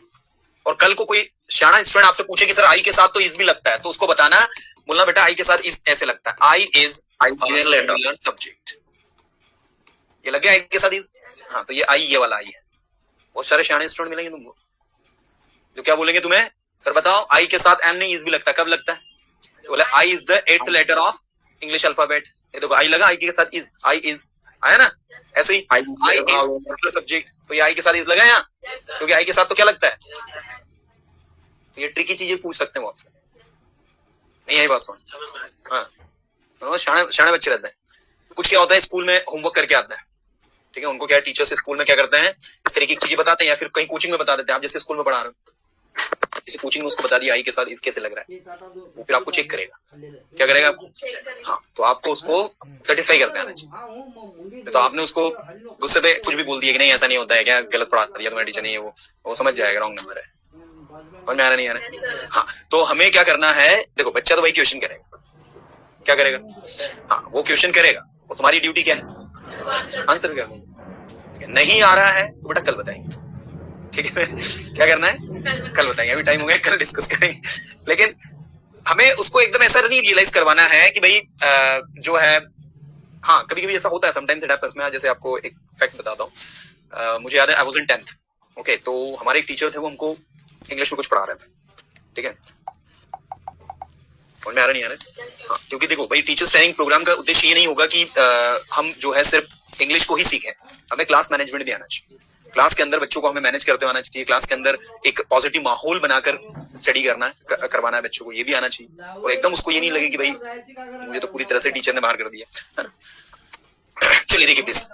और कल को कोई शाना स्टूडेंट आपसे पूछे कि सर आई के साथ तो इज भी लगता है, तो उसको बताना, बोलना बेटा आई के साथ इज ऐसे लगता है, आई इज सिंगुलर सब्जेक्ट। ये लगे आई के साथ इज? हाँ, तो ये आई, ये वाला आई है। बहुत सारे शाने स्टूडेंट मिलेंगे तुमको जो क्या बोलेंगे तुम्हें, सर बताओ आई के साथ एम नहीं इज भी लगता है, कब लगता है? तो बोला I is the 8th letter of English alphabet. ये देखो आई लगा, आई के साथ इज, आई इज आया ना? ऐसे ही आई इज सब्जेक्ट, तो ये आई के साथ इज लगा यहाँ, क्योंकि आई के साथ तो क्या लगता है? तो ये ट्रिकी चीजें पूछ सकते हैं वो आपसे, नहीं आई बात समझ? हाँ, तो शाणे बच्चे रहते हैं। कुछ क्या होता है, स्कूल में होमवर्क करके आता है, ठीक है, उनको क्या टीचर्स स्कूल में क्या करते हैं, इस तरीके की चीजें बताते हैं, या फिर कहीं कोचिंग में बता देते हैं। आप जैसे स्कूल में पढ़ा रहे हो, जैसे कोचिंग में उसको बता दिया आई के साथ इस कैसे लग रहा है, वो फिर आपको चेक करेगा। क्या करेगा आपको? हाँ, तो आपको उसको सेटिस्फाई करते आना चाहिए। तो आपने उसको गुस्से पे कुछ भी बोल दिया कि नहीं ऐसा नहीं होता है, क्या गलत पढ़ा दिया तुम्हारा टीचर नहीं है, वो समझ जाएगा रॉन्ग नंबर है, और में आ रहा नहीं आ रहा। हाँ, तो हमें क्या करना है, देखो बच्चा तो वही क्वेश्चन करेगा, क्या करेगा? हाँ, वो क्वेश्चन करेगा, और तुम्हारी ड्यूटी क्या है? आंसर क्या? नहीं आ रहा है तो बेटा कल बताएंगे, ठीक है? क्या करना है? कल बताएंगे, अभी टाइम हो गया, कल डिस्कस करेंगे। लेकिन हमें उसको एकदम ऐसा नहीं रियलाइज करवाना है कि भाई जो है, हाँ कभी कभी ऐसा होता है, समटाइम्स इट हैपेंस। मैं जैसे आपको एक फैक्ट बताता हूँ, मुझे याद है आई वाज इन 10th, ओके, तो हमारे एक टीचर थे, वो हमको इंग्लिश में कुछ पढ़ा रहे थे, ठीक है, और में आ रहा नहीं आ रहा। हाँ, क्योंकि देखो भाई टीचर्स ट्रेनिंग प्रोग्राम का उद्देश्य ये नहीं होगा कि हम जो है सिर्फ इंग्लिश को ही सीखें, हमें क्लास मैनेजमेंट भी आना चाहिए। क्लास के अंदर बच्चों को हमें मैनेज करते आना चाहिए, क्लास के अंदर एक पॉजिटिव माहौल बनाकर स्टडी करवाना है बच्चों को, ये भी आना चाहिए। और एकदम उसको ये नहीं लगे कि भाई मुझे तो पूरी तरह से टीचर ने बाहर कर दिया, है ना? चलिए देखिए प्लीज,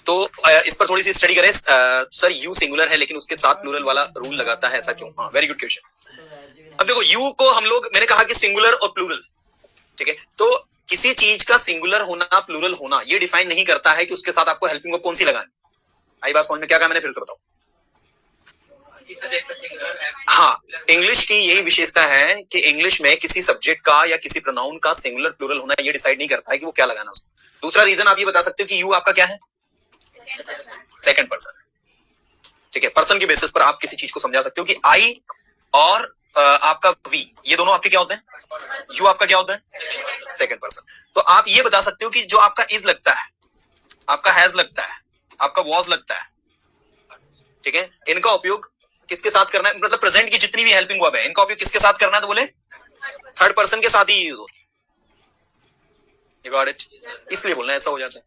तो इस पर थोड़ी सी स्टडी करें। सर यू सिंगुलर है लेकिन उसके साथ प्लूरल वाला रूल लगाता है, ऐसा क्यों? हाँ, वेरी गुड क्वेश्चन। अब देखो यू को हम लोग, मैंने कहा कि सिंगुलर और प्लूरल, ठीक है, तो किसी चीज का सिंगुलर होना प्लूरल होना ये डिफाइन नहीं करता है कि उसके साथ आपको हेल्पिंग वर्ब कौन सी लगानी। आई बात समझ में? क्या कहा मैंने, फिर से बताओ। हाँ, इंग्लिश की यही विशेषता है कि इंग्लिश में किसी सब्जेक्ट का या किसी प्रोनाउन का सिंगुलर प्लूरल होना ये डिसाइड नहीं करता है कि वो क्या लगाना उसको। दूसरा रीजन आप ये बता सकते हो कि यू आपका क्या है? सेकंड पर्सन, ठीक है, पर्सन के बेसिस पर आप किसी चीज को समझा सकते हो कि आई और आपका वी, ये दोनों आपके क्या होते हैं? यू आपका क्या होता है? Second person. तो आप ये बता सकते हो कि जो आपका इज लगता है, आपका हैज लगता है, आपका वॉज लगता है, ठीक है, इनका उपयोग किसके साथ करना है? मतलब प्रेजेंट की जितनी भी हेल्पिंग वर्ब है इनका उपयोग किसके साथ करना है? तो बोले थर्ड पर्सन के साथ ही यूज होती है। You got it? इसलिए बोलना ऐसा हो जाता है,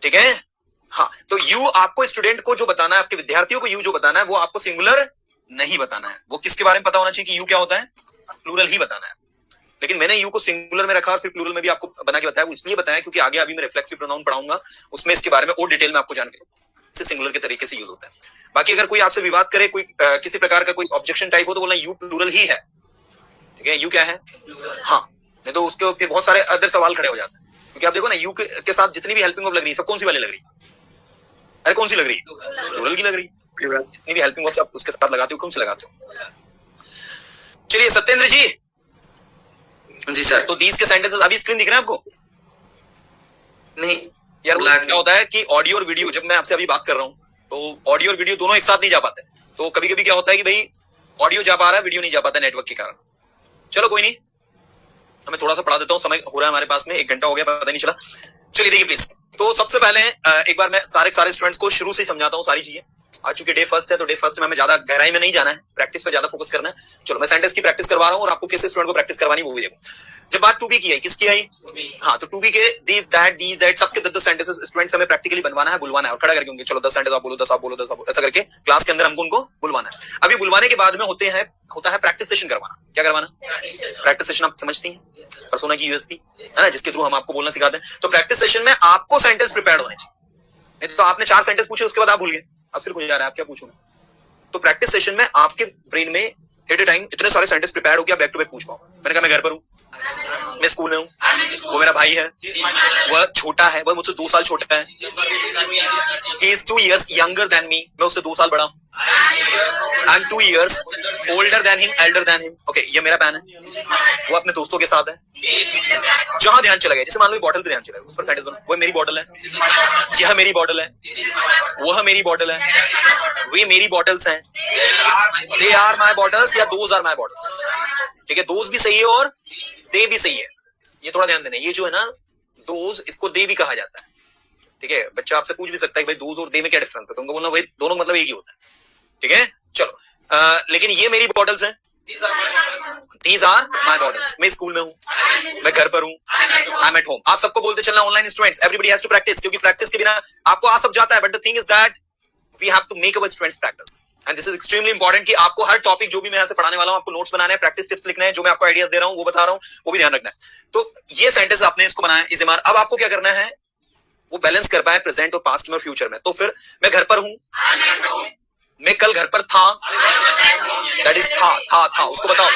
ठीक है। हाँ, तो यू आपको स्टूडेंट को जो बताना है, आपके विद्यार्थियों को यू जो बताना है वो आपको सिंगुलर नहीं बताना है। वो किसके बारे में पता होना चाहिए कि यू क्या होता है? प्लूरल ही बताना है। लेकिन मैंने यू को सिंगुलर में रखा और फिर प्लूरल में भी आपको बना के बताया, वो इसलिए बताया क्योंकि आगे अभी मैं रिफ्लेक्सिव प्रोनाउन पढ़ाऊंगा, उसमें इसके बारे में और डिटेल में आपको जानकारी से सिंगुलर के तरीके से यूज होता है। बाकी अगर कोई आपसे विवाद करे, कोई किसी प्रकार का कोई ऑब्जेक्शन टाइप हो, तो बोलना यू प्लूरल ही है, ठीक है, यू क्या है? हाँ, नहीं तो उसके फिर बहुत सारे अदर सवाल खड़े हो जाते हैं। क्योंकि आप देखो ना, यू के साथ जितनी भी हेल्पिंग वर्ब लग रही है सब कौन सी वाली लग रही है? अरे कौन सी लग रही है? प्लूरल की लग रही है। जितनी भी हेल्पिंग वर्ब आप उसके साथ लगाते हो, कौन सी लगाते हो? चलिए सत्येंद्र जी। जी सर। तो दीज के सेंटेंसेस अभी स्क्रीन दिख रहे हैं आपको? नहीं यार क्या होता है कि ऑडियो और वीडियो, जब मैं आपसे अभी बात कर रहा हूं तो ऑडियो और वीडियो दोनों एक साथ नहीं जा पाते। तो कभी कभी क्या होता है कि भाई ऑडियो जा पा रहा है, वीडियो नहीं जा पाता नेटवर्क के कारण। चलो कोई नहीं, मैं थोड़ा सा पढ़ा देता हूँ, समय हो रहा है हमारे पास में, 1 घंटा हो गया पता नहीं चला। चलिए देखिए प्लीज। तो सबसे पहले एक बार मैं सारे स्टूडेंट्स को शुरू से ही समझाता हूँ सारी चीजें। आज चूंकि डे फर्स्ट है तो डे फर्स्ट में हमें ज्यादा गहराई में नहीं जाना है, प्रैक्टिस पे ज्यादा फोकस करना है। चलो मैं सेंटेंस की प्रैक्टिस करवा रहा हूँ और आपको किस स्टूडेंट को प्रैक्टिस करवानी वो भी देखो। जब बात टू बी की आई, किसकी आई? हाँ, तो टू बी के दीज दैट सबके 10 सेंटेंसेस स्टूडेंट्स हमें प्रैक्टिकली बनवाना है, बुलवाना है और खड़ा करके उनके चलो 10 सेंटेंस आप बोलो, 10 आप बोलो, 10 आप बोलो, ऐसा करके क्लास के अंदर हमको उनको बुलवाना है। अभी बुलवाने के बाद में होता है प्रैक्टिस सेशन करवाना। क्या करवाना? Practice session. आप समझती हैं पर्सोना की यूएसपी है ना, जिसके थ्रू हम आपको बोलना सिखाते हैं। तो प्रैक्टिस सेशन में आपको सेंटेंस प्रिपेयर्ड होने चाहिए, नहीं तो आपने 4 सेंटेंस पूछे उसके बाद आप भूल गए, अब सिर्फ हो जा रहा है आप क्या पूछूंगा। तो प्रैक्टिस सेशन में आपके ब्रेन में एट ए टाइम इतने सारे सेंटेंस प्रिपेयर हो गया, बैक टू बैक पूछ पाओ। मैंने कहा मैं घर पर हूँ, मैं स्कूल में हूँ, वो मेरा भाई है, वह छोटा है, वह मुझसे 2 साल छोटा है, he is 2 years younger than me, मैं उससे 2 साल बड़ा हूँ, I'm 2 years older than him, elder than him, okay, ये मेरा पैन है, वो अपने दोस्तों के साथ है, जहां ध्यान चला गया, जैसे मान लो बॉटल पे ध्यान चला गया, उस पर सेंटेंस बना, वो मेरी बॉटल है, यह मेरी बॉटल है, वह मेरी बॉटल है, वे मेरी बॉटल्स हैं, they are my bottles या those are my bottles, ठीक है, दोस्त भी सही है और दे भी सही है। ये थोड़ा ध्यान देना, ये जो है ना दोज, इसको दे भी कहा जाता है, ठीक है। बच्चा आपसे पूछ भी सकता है कि भाई दोज और दे में क्या डिफरेंस है, तो उनको बोलना भाई दोनों मतलब एक ही होता है, ठीक है। चलो लेकिन ये मेरी बॉटल्स हैं, These are my bottles, मैं स्कूल में हूँ, मैं घर पर हूँ, I'm at home। आप सबको बोलते चलना online students, everybody has to practice, क्योंकि प्रैक्टिस के बिना आपको आ सब जाता है, but the thing is that we have to make our students practice and this is extremely important कि आपको हर टॉपिक जो भी मैं यहाँ से पढ़ाने वाला हूँ, आपको नोट्स बनाने हैं, प्रैक्टिस टिप्स लिखने हैं, जो मैं आपको आइडियाज दे रहा हूँ वो बता रहा हूँ, वो भी ध्यान रखना है। तो ये सेंटेंस आपने इसको बनाया इज एमआर। अब आपको क्या करना है, वो बैलेंस कर पाए प्रेजेंट और पास्ट में और फ्यूचर में। तो फिर मैं घर पर हूँ, मैं कल घर पर था, दैट इज था, उसको बताओ,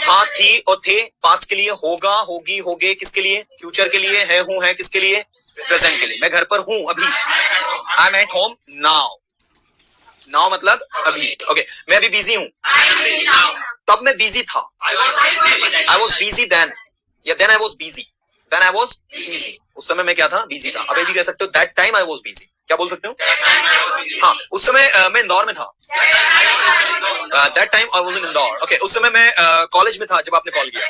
था, थी और थे पास्ट के लिए, होगा, होगी, होगे किसके लिए? फ्यूचर के लिए, है, हूं, है किसके लिए? प्रेजेंट के लिए। मैं घर पर हूं अभी, आई am at home now, now मतलब अभी, ओके। मैं अभी बिजी हूं, तब मैं बिजी था, आई वॉज बिजी देन, या then I was busy, then I was busy, उस समय मैं क्या था? बिजी था। अभी भी कह सकते हो that time I was busy, क्या बोल सकते हो? हाँ, उस समय मैं इंदौर में था, that time I was in Indore, okay. उस समय मैं कॉलेज में था जब आपने कॉल किया,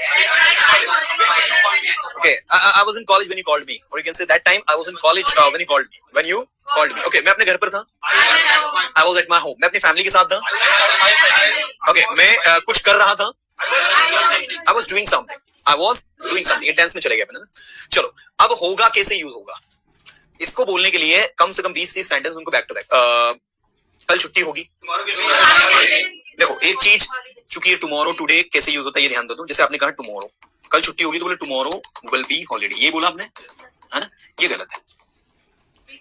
okay. I was in college when you called me, और you can say that time I was in college when you called me, when you called me, okay. मैं अपने घर पर था, I was at my home, मैं अपनी family के साथ था, ओके। मैं कुछ कर रहा था, I was doing something, I was doing something, ये टेंस में चले गए अपने। चलो अब होगा कैसे यूज होगा, इसको बोलने के लिए कम से कम 20-30 सेंटेंस उनको बैक टू बैक। कल छुट्टी होगी, देखो एक चीज, चूंकि ये टुमारो टुडे कैसे यूज होता है ये ध्यान दो। तो जैसे आपने कहा टुमारो, कल छुट्टी होगी, तो बोले टुमारो विल बी हॉलीडे, ये बोला आपने, है ना, ये गलत है।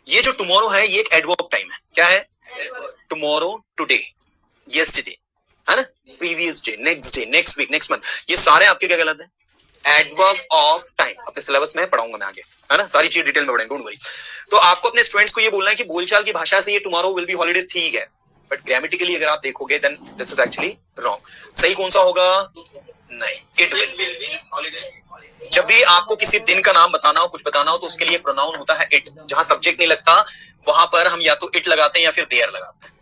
ये जो टुमारो है ये एक एडवर्ब टाइम है, क्या है? टुमारो, टुडे, यस्टरडे, है ना, previous day, next week, next month, ये सारे आपके क्या गलत है? Adverb of time. अपने सिलेबस में पढ़ाऊंगा मैं आगे, है ना, सारी चीज डिटेल में पढ़ेंगे, डोंट वरी। तो आपको अपने स्टूडेंट्स को ये बोलना है कि बोलचाल की भाषा से ये टुमारो विल बी हॉलीडे ठीक है, बट ग्रामेटिकली अगर आप देखोगे then this is actually wrong. सही कौन सा होगा? नहीं, इट विल बी हॉलीडे। जब भी आपको किसी दिन का नाम बताना हो, कुछ बताना हो, तो उसके लिए प्रोनाउन होता है इट। जहां सब्जेक्ट नहीं लगता वहां पर हम या तो इट लगाते हैं या फिर देयर लगाते हैं।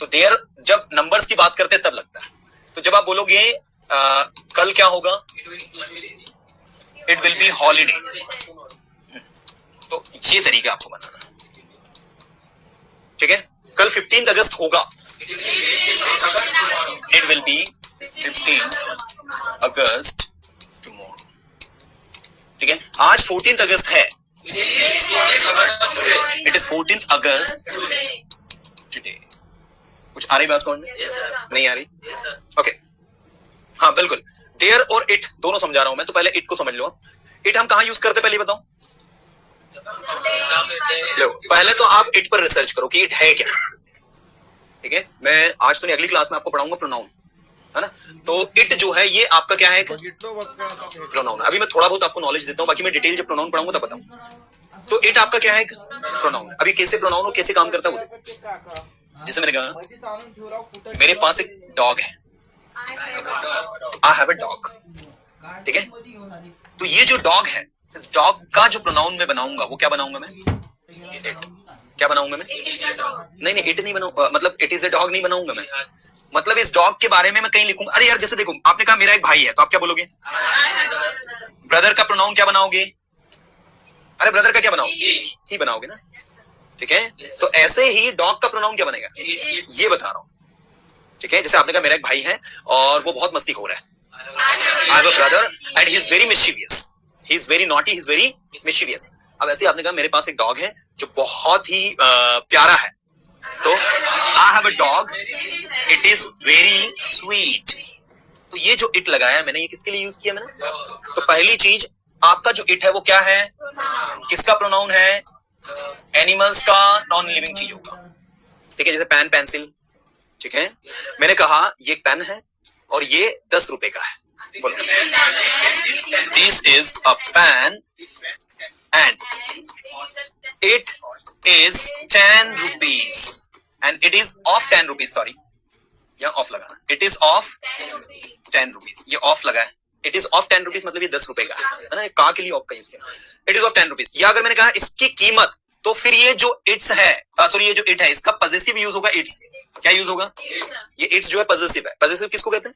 तो देयर जब नंबर्स की बात करते हैं तब लगता है। तो जब आप बोलोगे कल क्या होगा, इट विल बी हॉलीडे, तो ये तरीका आपको बनाना, ठीक है। कल 15 अगस्त होगा, it will be 15 August tomorrow, ठीक है। आज 14 अगस्त है, इट इज 14 अगस्त टुडे। कुछ आ रही बात समझ में? नहीं आ रही? ओके, हाँ बिल्कुल। देयर और इट दोनों समझा रहा हूं मैं, तो पहले इट को समझ लो। इट हम कहां यूज करते पहले बताओ। लो पहले तो आप इट पर रिसर्च करो कि इट है क्या, ठीक है। मैं आज तो नहीं, अगली क्लास में आपको पढ़ाऊंगा प्रोनाउन, है ना। तो इट जो है ये आपका क्या है, प्रोनाउन। अभी मैं थोड़ा बहुत आपको नॉलेज देता हूं, बाकी मैं डिटेल जब प्रोनाउन पढ़ाऊंगा तब बताऊं। तो इट आपका क्या है, प्रोनाउन। अभी कैसे प्रोनाउन और कैसे काम करता है वो देखो। जैसे मैंने कहा मेरे पास एक डॉग है, आई हैव अ डॉग, ठीक है। तो ये जो डॉग है, इस डॉग का जो प्रोनाउन मैं बनाऊंगा वो क्या बनाऊंगा मैं, क्या बनाऊंगा मैं, नहीं इट नहीं बनाऊंगा, मतलब इट इज अ डॉग नहीं बनाऊंगा मैं, मतलब इस डॉग के बारे में मैं कहीं लिखूंगा। अरे यार जैसे देखो, आपने कहा मेरा एक भाई है, तो आप क्या बोलोगे, ब्रदर का प्रोनाउन क्या बनाओगे, अरे ब्रदर का क्या बनाओगे, ही बनाओगे ना, ठीक है। तो ऐसे ही डॉग का प्रोनाउन क्या बनेगा, ये बता रहा हूं, ठीक है। जैसे आपने कहा मेरा एक भाई है और वो बहुत मस्तीखोर है, I have a brother and he is very mischievous, he is very naughty, he is very mischievous. अब ऐसे ही आपने कहा मेरे पास एक डॉग है जो बहुत ही प्यारा है, तो I have a dog, it is very sweet. तो ये जो इट लगाया मैंने, ये किसके लिए यूज किया मैंने, तो पहली चीज आपका जो इट है वो क्या है, किसका प्रोनाउन है, एनिमल्स का, नॉन लिविंग चीजों का, ठीक है। जैसे पेन पेंसिल, ठीक है। मैंने कहा ये एक पेन है और ये 10 रुपए का है, बोलो this is a pen and it is 10 rupees and it is of 10 rupees, sorry यहाँ ऑफ लगाना, इट इज ऑफ 10 रुपीज, ये ऑफ लगा है, इट इज ऑफ 10 रुपीज मतलब ये 10 रुपए का है ना, का के लिए ऑफ का यूज किया, इट इज ऑफ 10 रुपीज। या अगर मैंने कहा इसकी कीमत, तो फिर ये जो इट्स है, सॉरी ये जो इट है इसका पजेसिव यूज होगा, इट्स, क्या यूज होगा, ये इट्स जो है पजेसिव है। पजेसिव किसको कहते हैं,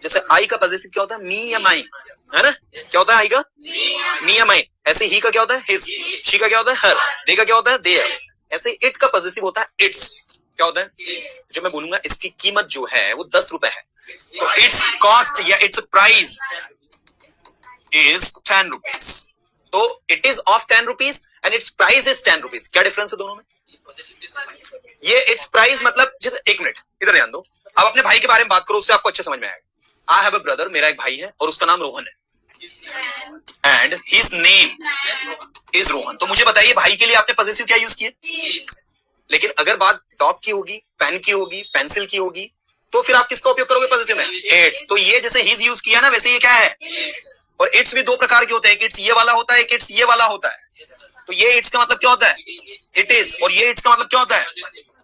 जैसे आई का पजेसिव क्या होता है, मी या माई, है ना, क्या होता है आई का, मी या माई। ऐसे ही का क्या होता है, हिज, शी का क्या होता है, हर, दे का क्या होता है, देयर। ऐसे इट का पजेसिव होता है इट्स, क्या होता है, जो मैं बोलूंगा इसकी कीमत जो है वो 10 रुपए है, तो इट्स कॉस्ट या इट्स प्राइस इज 10 रुपीज। तो it is of 10 rupees and its price is 10 rupees. क्या डिफरेंस है दोनों में, ये इट्स प्राइस मतलब, जैसे एक मिनट इधर ध्यान दो, अब अपने भाई के बारे में बात करो, उससे आपको अच्छे समझ में आएगा। आई हैव अ ब्रदर, मेरा एक भाई है और उसका नाम रोहन है and his name is Rohan. तो मुझे बताइए भाई के लिए आपने पजेसिव क्या यूज किया, लेकिन अगर बात डॉग की होगी, पेन की होगी, पेंसिल की होगी, तो फिर आप किसका उपयोग करोगे पजेसिव में, इट्स। तो ये जैसे हिज यूज किया ना, वैसे ये क्या है, और इट्स भी दो प्रकार के होते हैं, एक इट्स ये वाला होता है, एक इट्स ये वाला होता है। तो ये इट्स का मतलब क्या होता है, इट इज, और ये इट्स का मतलब क्या होता है,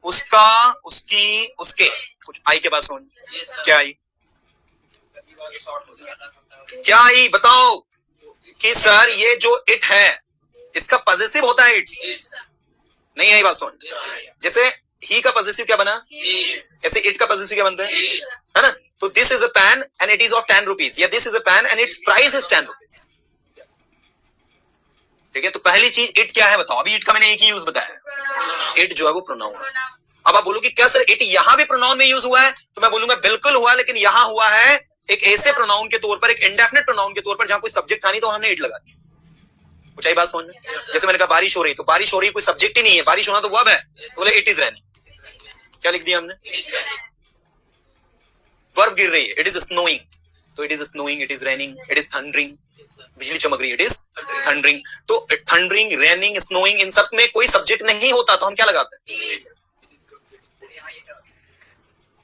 उसका, उसकी, उसके। कुछ आई के पास क्या आई, क्या आई बताओ कि सर ये जो इट है इसका पजेसिव होता है इट्स, नहीं आई बात सुन। जैसे ही का पजेसिव क्या बना, ऐसे इट का पजेसिव क्या बनता है ना। तो this is a pen and it is of 10 rupees, या this is a pen and its price is 10 rupees, ठीक है। तो पहली चीज इट क्या है बताओ, अभी इट का मैंने एक ही यूज बताया, इट जो है वो प्रोनाउन है। अब आप बोलोगे क्या सर इट यहां भी प्रोनाउन में यूज हुआ है, तो मैं बोलूंगा बिल्कुल हुआ, लेकिन यहां हुआ है एक ऐसे प्रोनाउन के तौर पर, एक इंडेफिनिट प्रोनाउन के तौर पर, जहां कोई सब्जेक्ट था नहीं तो हमने इट लगा दिया। कुछ आई बात समझ में, जैसे मैंने कहा बारिश हो रही, तो बारिश हो रही कोई सब्जेक्ट ही नहीं है, बारिश होना तो वर्ब है, तो बोले इट इज रेनिंग, क्या लिख दिया हमने, वर्ब गिर रही है, इट इज स्नोइंग, तो it is snowing, it is raining, it is thundering, बिजली चमक रही है, इट इज थंडरिंग। तो थंडरिंग, रेनिंग, स्नोइंग, इन सब में कोई सब्जेक्ट नहीं होता, तो हम क्या लगाते हैं,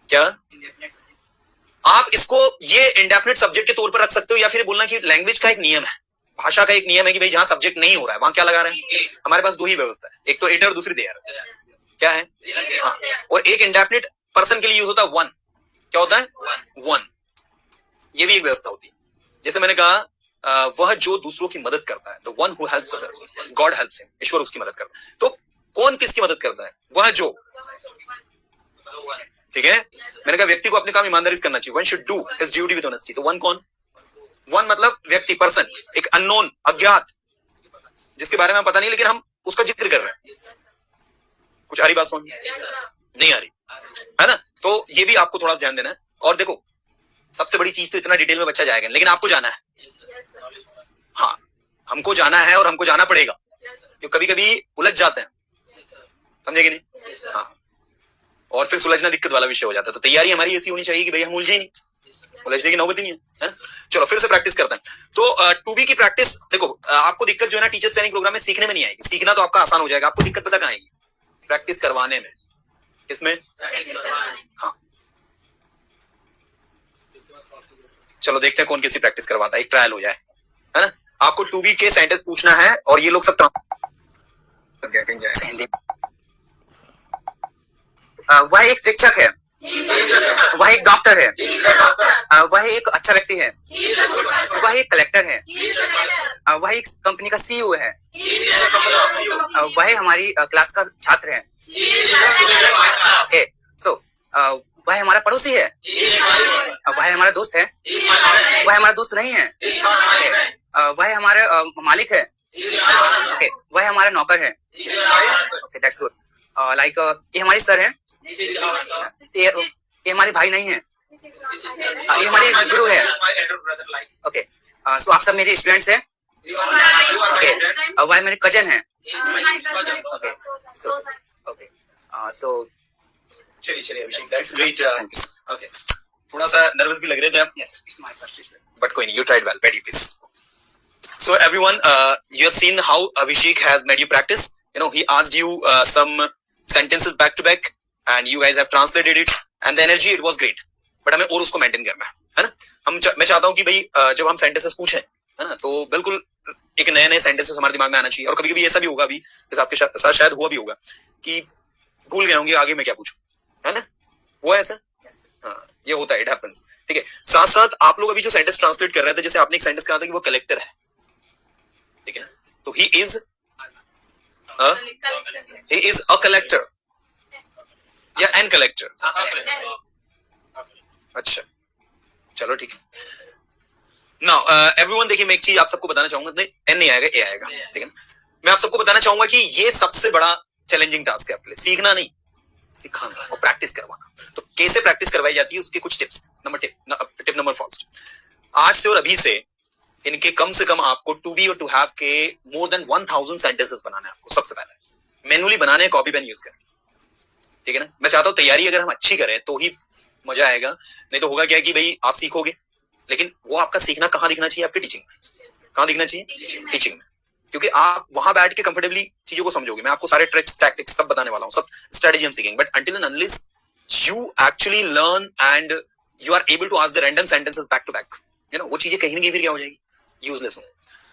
क्या आप इसको ये इंडेफिनिट सब्जेक्ट के तौर पर रख सकते हो, या फिर बोलना कि लैंग्वेज का एक नियम है, भाषा का एक नियम है कि भाई जहां सब्जेक्ट नहीं हो रहा है वहां क्या लगा रहे हैं। हमारे पास दो ही व्यवस्था है, एक तो इट और दूसरी देयर, क्या है, हाँ। और एक इंडेफिनिट पर्सन के लिए यूज होता है वन, क्या होता है, वन, ये भी एक व्यवस्था होती है। जैसे मैंने कहा वह जो दूसरों की मदद करता है, the one who helps others, God helps him, ईश्वर उसकी मदद करता है। तो कौन किसकी मदद करता है, वह जो, ठीक है, मैंने कहा व्यक्ति को अपने काम ईमानदारी से करना चाहिए. One should do his duty with honesty. तो वन कौन? वन मतलब व्यक्ति, पर्सन, एक अननोन, अज्ञात, जिसके बारे में हम पता नहीं, लेकिन हम उसका जिक्र कर रहे हैं. कुछ आ रही बात समझ? नहीं आ रही है ना? तो ये भी आपको थोड़ा सा ध्यान देना है. और देखो, सबसे बड़ी चीज तो इतना डिटेल में बच्चा जाएगा, लेकिन आपको जाना है. हाँ, हमको जाना है और हमको जाना पड़ेगा, क्योंकि कभी कभी उलझ जाते हैं, समझे कि नहीं? हाँ, और फिर सुलझना दिक्कत वाला विषय हो जाता है. तो तैयारी हमारी ऐसी होनी चाहिए कि भाई हम उलझे नहीं, उलझने की नौबत ही नहीं है. चलो फिर से प्रैक्टिस करते हैं. तो टू बी की प्रैक्टिस देखो, आपको दिक्कत जो है ना टीचर्स ट्रेनिंग प्रोग्राम में सीखने में नहीं आएगी. सीखना तो आपका आसान हो जाएगा, आपको दिक्कत पता कहाँ आएगी? प्रैक्टिस करवाने में. किसमें? हाँ, चलो देखते हैं कौन कैसी प्रैक्टिस करवाता है, एक ट्रायल हो जाए, है ना? आपको टू बी के सेंटेंस पूछना है और ये लोग सब हिंदी. वह एक शिक्षक है, वह एक डॉक्टर है, वह एक अच्छा व्यक्ति है, वह एक कलेक्टर है, वह एक कंपनी का सीईओ है, वह हमारी क्लास का छात्र है. सो वह हमारा पड़ोसी है, वह हमारा दोस्त है, वह हमारा दोस्त नहीं है, वह हमारा मालिक है, ओके, वह हमारा नौकर है, ओके, दैट्स गुड. लाइक ये हमारी सर है, ये हमारे भाई नहीं है, ये हमारे गुरु है, ओके. सो आप सब मेरे स्टूडेंट्स हैं, ओके. वह मेरे कजन है, ओके. सो चलिए अभिषेक, दैट्स ग्रेट. ओके, थोड़ा सा नर्वस भी लग रहे थे आप, बट कोई नहीं, you tried well. Very please. So everyone, you have seen how Abhishek has made you practice. You know, he asked you some sentences back to back, and you guys have translated it, and the energy, it was great. But हमें और उसको maintain करना है ना? मैं चाहता हूँ कि भाई जब हम sentences पूछें, है ना, तो बिल्कुल एक नए sentences हमारे दिमाग में आना चाहिए. और कभी कभी ऐसा भी होगा, अभी जैसे आपके साथ शायद हुआ भी होगा कि भूल गए होंगे आगे मैं क्या पूछूं, है ना? वो ऐसा, हाँ, ये होता है, इट हैपेंस. ठीक है. साथ साथ आप लोग अभी जो सेंटेंस ट्रांसलेट कर रहे थे, जैसे आपने एक सेंटेंस कहा था कि वो कलेक्टर है, ठीक है, तो he is a collector या an collector. अच्छा, चलो ठीक है. नाउ एवरीवन, देखिए मैं एक चीज आप सबको बताना चाहूंगा, एन नहीं आएगा, ए आएगा, ठीक है ना? मैं आप सबको बताना चाहूंगा कि ये सबसे बड़ा चैलेंजिंग टास्क है आपके लिए. सीखना नहीं, सिखाना और प्रैक्टिस करवाना. तो कैसे प्रैक्टिस करवाई जाती है उसके कुछ टिप्स. टिप नंबर फर्स्ट, आज से और अभी से इनके कम से कम आपको टू बी और टू हैव के मोर देन 1000 सेंटेंसेस बनाने हैं. आपको सबसे पहले मैनुअली बनाने, कॉपी पेन यूज करें, ठीक है ना? मैं चाहता हूं तैयारी अगर हम अच्छी करें तो ही मजा आएगा, नहीं तो होगा क्या कि भाई आप सीखोगे, लेकिन वो आपका सीखना कहाँ दिखना चाहिए? आपकी टीचिंग में. कहाँ दिखना चाहिए? टीचिंग में. क्योंकि आप वहां बैठ के कंफर्टेबली चीजों को समझोगे. मैं आपको सारे ट्रिक्स, टैक्टिक्स सब बताने वाला हूँ, सब स्ट्रेटेजी हम सीखेंगे. But until and unless you actually learn and you are able to ask the random sentences back to back, you know, वो चीजें कहीं ना कहीं फिर क्या हो जाएगी? यूजलेस हो.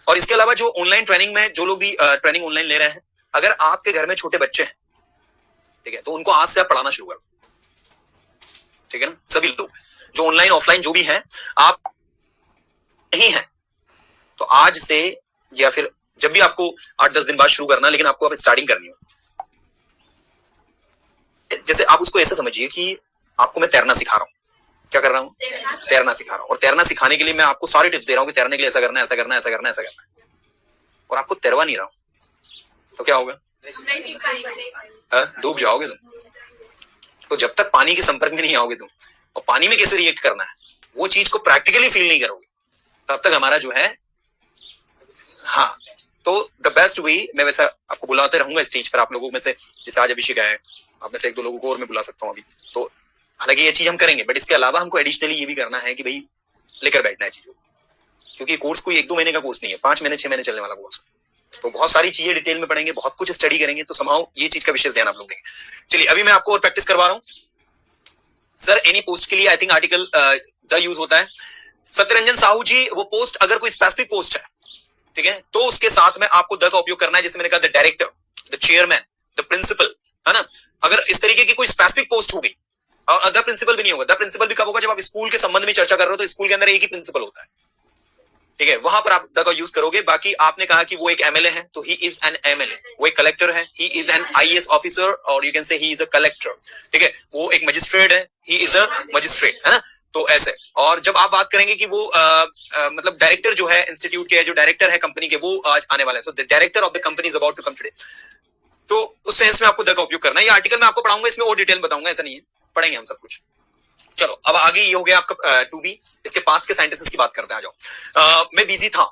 और इसके अलावा जो ऑनलाइन ट्रेनिंग में जो लोग भी ट्रेनिंग ऑनलाइन ले रहे हैं, अगर आपके घर में छोटे बच्चे हैं, ठीक है, तो उनको आज से आप पढ़ाना शुरू करो, ठीक है ना? सभी लोग जो ऑनलाइन ऑफलाइन जो भी हैं, आप नहीं हैं तो आज से या फिर जब भी आपको 8-10 दिन बाद शुरू करना, लेकिन आपको अब स्टार्टिंग करनी हो. जैसे आप उसको ऐसे समझिए कि आपको मैं तैरना सिखा रहा हूं. क्या कर रहा हूं? तैरना सिखा रहा हूं. और तैरना सिखाने के लिए मैं आपको सारे टिप्स दे रहा हूं कि तैरने के लिए ऐसा करना है, ऐसा करना है, ऐसा करना है, ऐसा करना है. और आपको तैरवा नहीं रहा हूं तो क्या होगा? डूब जाओगे तुम. तो जब तक पानी के संपर्क में नहीं आओगे तुम, और पानी में कैसे रिएक्ट करना है वो चीज को प्रैक्टिकली फील नहीं करोगे, तब तक हमारा जो है, हाँ. तो द बेस्ट वे, मैं वैसा आपको बुलाते रहूंगा स्टेज पर आप लोगों में से, जैसे आज अभिषेक आए, आप में से 1-2 लोगों को और मैं बुला सकता हूँ अभी. तो हालांकि ये चीज हम करेंगे, बट इसके अलावा हमको एडिशनली ये भी करना है कि भाई लेकर बैठना है चीजों, क्योंकि कोर्स कोई 1-2 महीने का कोर्स नहीं है, 5 महीने 6 महीने चलने वाला कोर्स. तो बहुत सारी चीजें डिटेल में पढ़ेंगे, बहुत कुछ स्टडी करेंगे, तो समाओ ये चीज का विशेष ध्यान आप लोग देंगे. चलिए अभी मैं आपको और प्रैक्टिस करवा रहा हूँ. सर एनी पोस्ट के लिए I think article the use होता है. सत्यरंजन साहू जी, वो पोस्ट अगर कोई स्पेसिफिक पोस्ट है, ठीक है, तो उसके साथ में आपको द का उपयोग करना है. जैसे मैंने कहा the director, the chairman, the principal, है ना? अगर इस तरीके की कोई स्पेसिफिक पोस्ट होगी, और द प्रिंसिपल भी नहीं होगा. द प्रिंसिपल भी कब होगा? जब आप स्कूल के संबंध में चर्चा कर रहे हो, तो स्कूल के अंदर एक ही प्रिंसिपल होता है, ठीक है, वहां पर आप द का यूज करोगे। बाकी आपने कहा कि वो एक एमएलए है, तो ही इज एन एमएलए। वो एक कलेक्टर है, he is an IAS officer, और you can say he is a collector. ठीक है, वो एक मजिस्ट्रेट है, ही इज अ मजिस्ट्रेट, है ना। तो ऐसे, और जब आप बात करेंगे कि वो मतलब डायरेक्टर जो है इंस्टीट्यूट के, जो डायरेक्टर है कंपनी के, वो आज आने वाले हैं। So the director of the company is about to come today. तो उस सेंस में आपको द का उपयोग करना है। ये आर्टिकल मैं आपको पढ़ाऊंगा, इसमें और डिटेल बताऊंगा, ऐसा नहीं है, पढ़ेंगे हम सब कुछ। चलो अब आगे ये हो गया आपका टू बी। इसके पास्ट के सेंटेंसेस की बात करते हैं, आ जाओ। मैं बिजी था,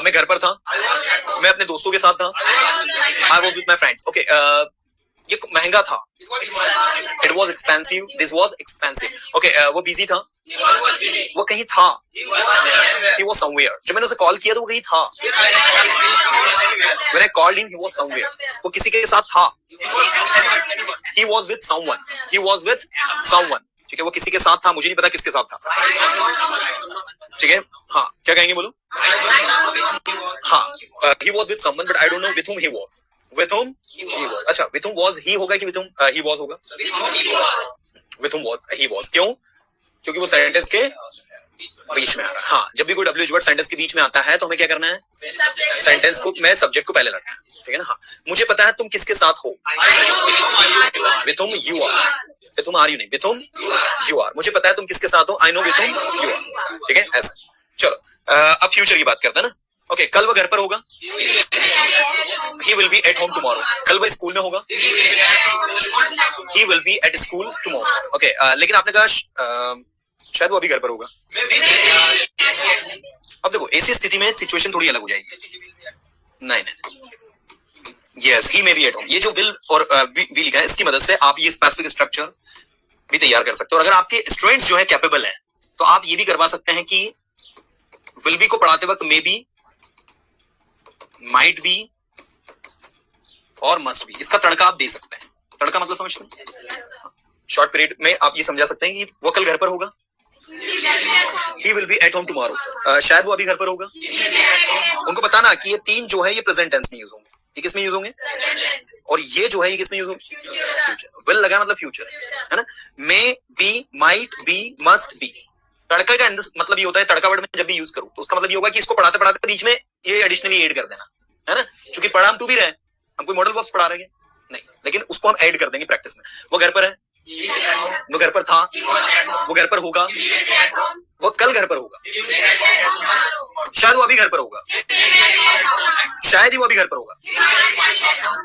मैं घर पर था, मैं अपने दोस्तों के साथ था, I was with my friends. Okay, ये महंगा था, it was expensive, this was expensive. Okay, वो बिजी था, वो कहीं था, he was somewhere। जब मैंने उसे कॉल किया तो वो कहीं था, when I called him he was somewhere। वो किसी के साथ था, he was with someone, he was with someone। ठीक है, वो किसी के साथ था, मुझे नहीं पता किसके साथ था। ठीक है, हाँ, क्या कहेंगे बोलो। हाँ, he was with someone but I don't know with whom he was। with whom he was। अच्छा, with whom was he होगा कि with whom he was होगा? with whom was he was। क्यों? क्योंकि वो सेंटेंस के बीच में आ रहा है। हाँ, जब भी कोई WH वर्ड सेंटेंस के बीच में आता है तो हमें क्या करना है, सेंटेंस को में सब्जेक्ट को पहले रखना है। ठीक है ना। हाँ, मुझे पता है तुम किसके साथ हो, with whom you are। with whom are you नहीं, with whom you are। मुझे पता है तुम किसके साथ हो, I know with whom you are। ठीक है, ऐसा। चलो अब फ्यूचर की बात करते हैं ना। ओके, कल वो घर पर होगा, he will be at home tomorrow। कल वो स्कूल में होगा, he will be at school tomorrow। Okay, लेकिन आपने कहा शायद वो अभी घर पर होगा। अब देखो, ऐसी स्थिति में सिचुएशन थोड़ी अलग हो जाएगी। नहीं, yes, he may be at home. ये जो विल और बी लिखा है, इसकी मदद से आप ये स्पेसिफिक स्ट्रक्चर भी तैयार कर सकते हो। और अगर आपके स्टूडेंट्स जो है कैपेबल हैं, तो आप ये भी करवा सकते हैं कि विल बी को पढ़ाते वक्त मे बी, माइट बी और मस्ट बी, इसका तड़का आप दे सकते हैं। तड़का मतलब समझते हैं, शॉर्ट पीरियड में आप ये समझा सकते हैं कि वो कल घर पर होगा, he will be at home tomorrow। शायद वो अभी घर पर होगा। उनको बताना कि ये तीन जो है ये प्रेजेंट टेंस में यूज होंगे। ये किस में यूज होंगे, और ये जो है ये किस में यूज होंगे, फ्यूचर। विल लगा मतलब फ्यूचर, है ना। May be, might be, must be. तड़का का मतलब ये होता है, तड़का वर्ड में जब भी यूज करूं तो उसका मतलब ये होगा कि इसको पढ़ाते पढ़ाते बीच में ये एडिशनली ऐड कर देना, है ना। क्योंकि पढ़ा हम टू भी रहे, हम कोई मॉडल वर्ब्स पढ़ा रहे हैं नहीं, लेकिन उसको हम ऐड कर देंगे प्रैक्टिस में। वो घर पर है, वो घर पर था, वो घर पर होगा, वो कल घर पर होगा, शायद वो अभी घर पर होगा, शायद ही वो अभी घर पर होगा,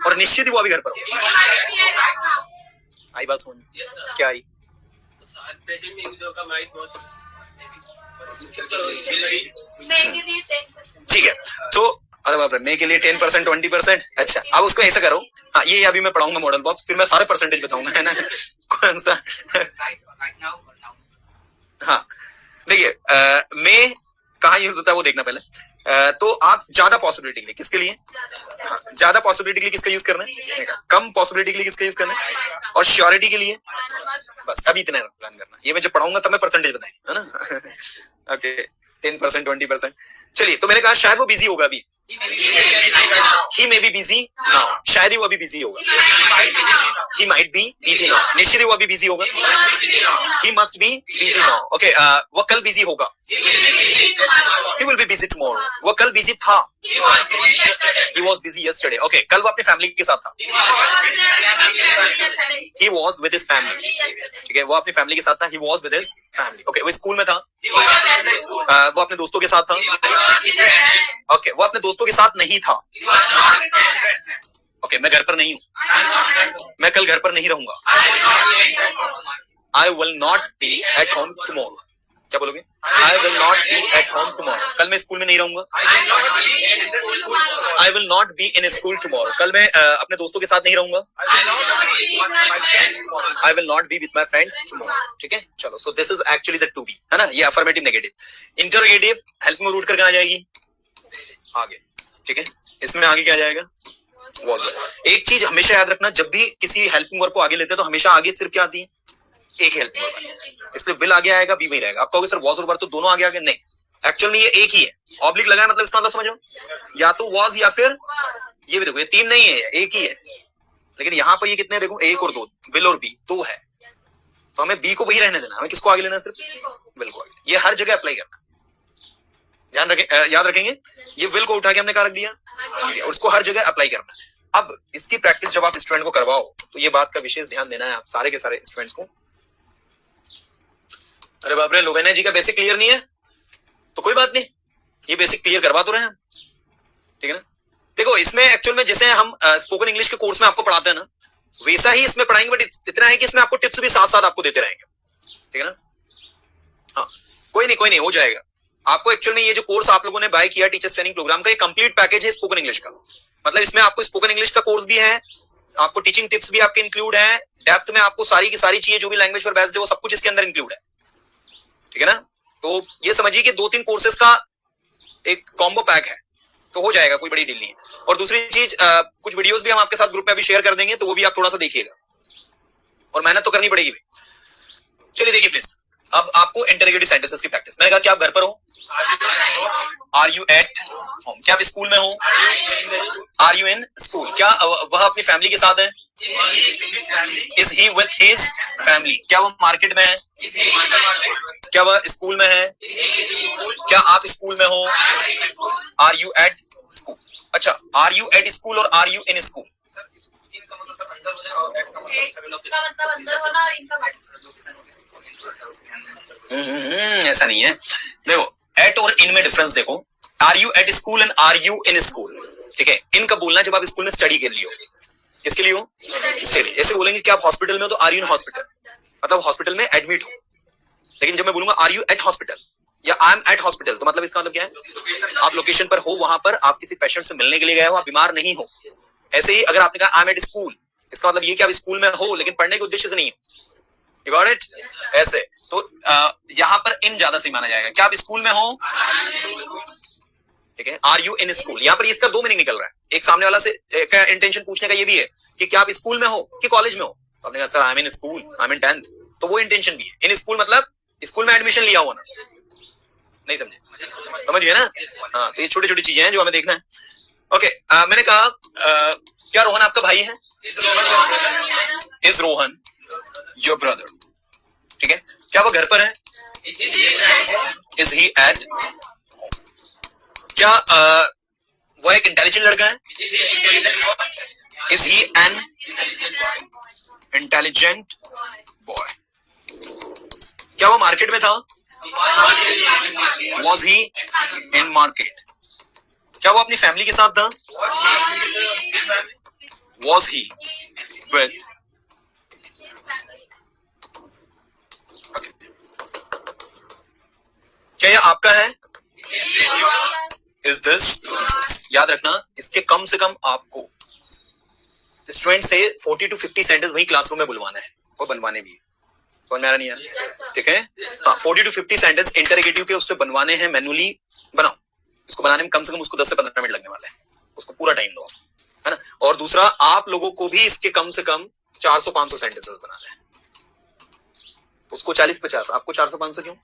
और निश्चित ही वो अभी घर पर होगा। आई बात सुन, क्या आई? ठीक है, तो अरे बाप रे, मे के लिए 10%, 20%। अच्छा, अब उसको ऐसा करो। हाँ, ये अभी मैं पढ़ाऊंगा मॉडल बॉक्स, फिर मैं सारे परसेंटेज बताऊंगा, है ना। कौन सा? हाँ, देखिए, मे कहाँ यूज होता है वो देखना पहले। तो आप ज्यादा पॉसिबिलिटी के लिए, किसके लिए? हाँ, ज्यादा पॉसिबिलिटी के लिए किसका यूज करना है, कम पॉसिबिलिटी के लिए किसका यूज करना है, और श्योरिटी के लिए बस अभी इतना प्लान करना। ये मैं जब पढ़ाऊंगा तब मैं परसेंटेज बताएंगे, है ना। ओके, 10%, 20%। चलिए, तो मैंने कहा शायद वो बिजी होगा अभी, he may be busy now। शायद ही वो अभी बिजी होगा, he might be busy now। निश्चित ही वो अभी बिजी होगा, he must be busy now। Okay, वो कल बिजी होगा, he will be busy tomorrow। वो कल बिजी था, he was busy yesterday। Okay, कल वो अपनी फैमिली के साथ था, he was with his family। ठीक है, वो अपनी फैमिली के साथ था, he was with his family। Okay, वो स्कूल में था, वो अपने दोस्तों के साथ था। ओके, वो अपने दोस्तों के साथ नहीं था। ओके, मैं घर पर नहीं हूं, मैं कल घर पर नहीं रहूंगा। I will not be at home tomorrow। क्या बोलोगे? I will not be at home tomorrow। कल मैं स्कूल में नहीं रहूंगा। I will not be in school tomorrow। कल मैं अपने दोस्तों के साथ नहीं रहूंगा। I will not be with my friends tomorrow। ठीक है, चलो, so this is actually the to be, है ना। ये अफर्मेटिव नेगेटिव। इंटरोगेटिव हेल्प में रूट करके आ जाएगी आगे। ठीक है, इसमें आगे क्या आ जाएगा, was। एक चीज हमेशा याद रखना, जब भी किसी हेल्पिंग वर्ब को आगे लेते हैं तो हमेशा आगे सिर्फ क्या आती है, एक हेल्पिंग वर्ब। इसलिए विल आगे आएगा, बी वही रहेगा। आप कहोगे सर was और were तो दोनों आगे आगे, नहीं, एक्चुअल में ये एक ही है। ऑब्लिक लगा है मतलब इसका मतलब समझो, या तो was या फिर ये भी देखो, ये तीन नहीं है, एक ही है। लेकिन यहाँ पर ये कितने देखो, एक और दो, विल और बी दो है, तो हमें बी को वही रहने देना, हमें किसको आगे लेना, सिर्फ विल को आगे। ये हर जगह अप्लाई करना, ध्यान रखें, याद रखेंगे, ये विल को उठा के हमने कहा रख दिया और उसको हर जगह अप्लाई करना है। अब इसकी प्रैक्टिस जब आप स्टूडेंट को करवाओ तो ये बात का विशेष ध्यान देना है आप सारे के सारे स्टूडेंट्स को। अरे बाप रे, लोगेना जी का बेसिक क्लियर नहीं है तो कोई बात नहीं, ये बेसिक क्लियर करवा तो रहे हैं, ठीक है ना। देखो इसमें एक्चुअल में जैसे हम स्पोकन इंग्लिश के कोर्स में आपको पढ़ाते हैं ना, वैसा ही इसमें पढ़ाएंगे, बट इतना है कि इसमें आपको टिप्स भी साथ साथ आपको देते रहेंगे, ठीक है ना। हाँ, कोई नहीं हो जाएगा। आपको एक्चुअल में ये जो कोर्स आप लोगों ने बाय किया टीचर्स ट्रेनिंग प्रोग्राम का, ये कंप्लीट पैकेज है स्पोकन इंग्लिश का। मतलब इसमें आपको स्पोकन इंग्लिश का कोर्स भी है, आपको टीचिंग टिप्स भी आपके इंक्लूड है, डेप्थ में आपको सारी की सारी चीजें जो भी लैंग्वेज पर बेस्ड है वो सब कुछ इसके अंदर इंक्लूड है, ठीक है ना। तो ये समझिए कि 2-3 कोर्सेज का एक कॉम्बो पैक है, तो हो जाएगा, कोई बड़ी डील नहीं है। और दूसरी चीज, कुछ वीडियोस भी हम आपके साथ ग्रुप में अभी शेयर कर देंगे, तो वो भी आप थोड़ा सा देखिएगा, और मेहनत तो करनी पड़ेगी भाई। चलिए देखिए प्लीज, अब आपको इंटरोगेटिव सेंटेंसेस की प्रैक्टिस। मैंने कहा कि आप घर पर हो, आर यू एट होम, क्या आप स्कूल में हो, आर यू इन स्कूल, क्या वह अपनी फैमिली के साथ है, is he with his family, क्या वह मार्केट में है, क्या वह स्कूल में है, क्या आप स्कूल में हो, आर यू एट स्कूल। अच्छा, आर यू एट स्कूल और आर यू इन स्कूल, इनका मतलब सब अंदर हो जाएगा और एट का मतलब का मतलब अंदर होना और इनका ऐसा नहीं है। देखो एट और इन में डिफरेंस देखो, are you at school and are you in school, ठीक है। इनका बोलना जब आप स्कूल में स्टडी के लिए हो, किसके लिए हो, स्टडी। ऐसे बोलेंगे कि आप हॉस्पिटल में हो तो आर यू इन हॉस्पिटल, मतलब हॉस्पिटल में एडमिट हो। लेकिन जब मैं बोलूंगा आर यू एट हॉस्पिटल या आई एम एट हॉस्पिटल, तो मतलब इसका मतलब क्या है, आप लोकेशन पर हो, वहां पर आप किसी पेशेंट से मिलने के लिए गए हो, आप बीमार नहीं हो। ऐसे ही अगर आपने कहा आई एम एट स्कूल, इसका मतलब ये कि आप स्कूल में हो लेकिन पढ़ने के उद्देश्य से नहीं हो, यू गॉट इट। ऐसे तो यहां पर इन ज्यादा सही माना जाएगा, क्या आप स्कूल में हो, ठीक है, आर यू इन स्कूल। यहां पर इसका 2 मीनिंग निकल रहा है। एक सामने वाला से का इंटेंशन पूछने का ये भी है कि क्या आप स्कूल में हो कि कॉलेज में हो, तो आपने कहा sir I am in school, I am in 10th, तो वो इंटेंशन भी है। इन स्कूल मतलब स्कूल में एडमिशन लिया हुआ ना, नहीं समझे, समझिए ना। हाँ, तो ये छोटी छोटी चीजें हैं जो हमें देखना है। ओके, मैंने कहा क्या रोहन आपका भाई है, इज रोहन योर ब्रदर, ठीक है। क्या वो घर पर है, इज ही एट, क्या वो एक इंटेलिजेंट लड़का है, is he an intelligent boy. क्या वो मार्केट में था, वॉज ही इन मार्केट। क्या वो अपनी फैमिली के साथ था, वॉज ही विद। क्या ये आपका है, इज दिस। याद रखना, इसके कम से कम आपको स्टूडेंट से 40 to 50 सेंटेंस वही क्लासरूम में बुलवाना है और बनवाने भी है, तो मेरा नहीं है, ठीक है। 40 to 50 सेंटेंस इंटरोगेटिव के उससे बनवाने हैं, मैनुअली बनाओ। इसको बनाने में कम से कम उसको 10 से 15 मिनट लगने वाले हैं, उसको पूरा टाइम दो, है ना। और दूसरा, आप लोगों को भी इसके कम से कम 400-500 सेंटेंसेस बनाने हैं। उसको 40-50, आपको 400-500 क्यों?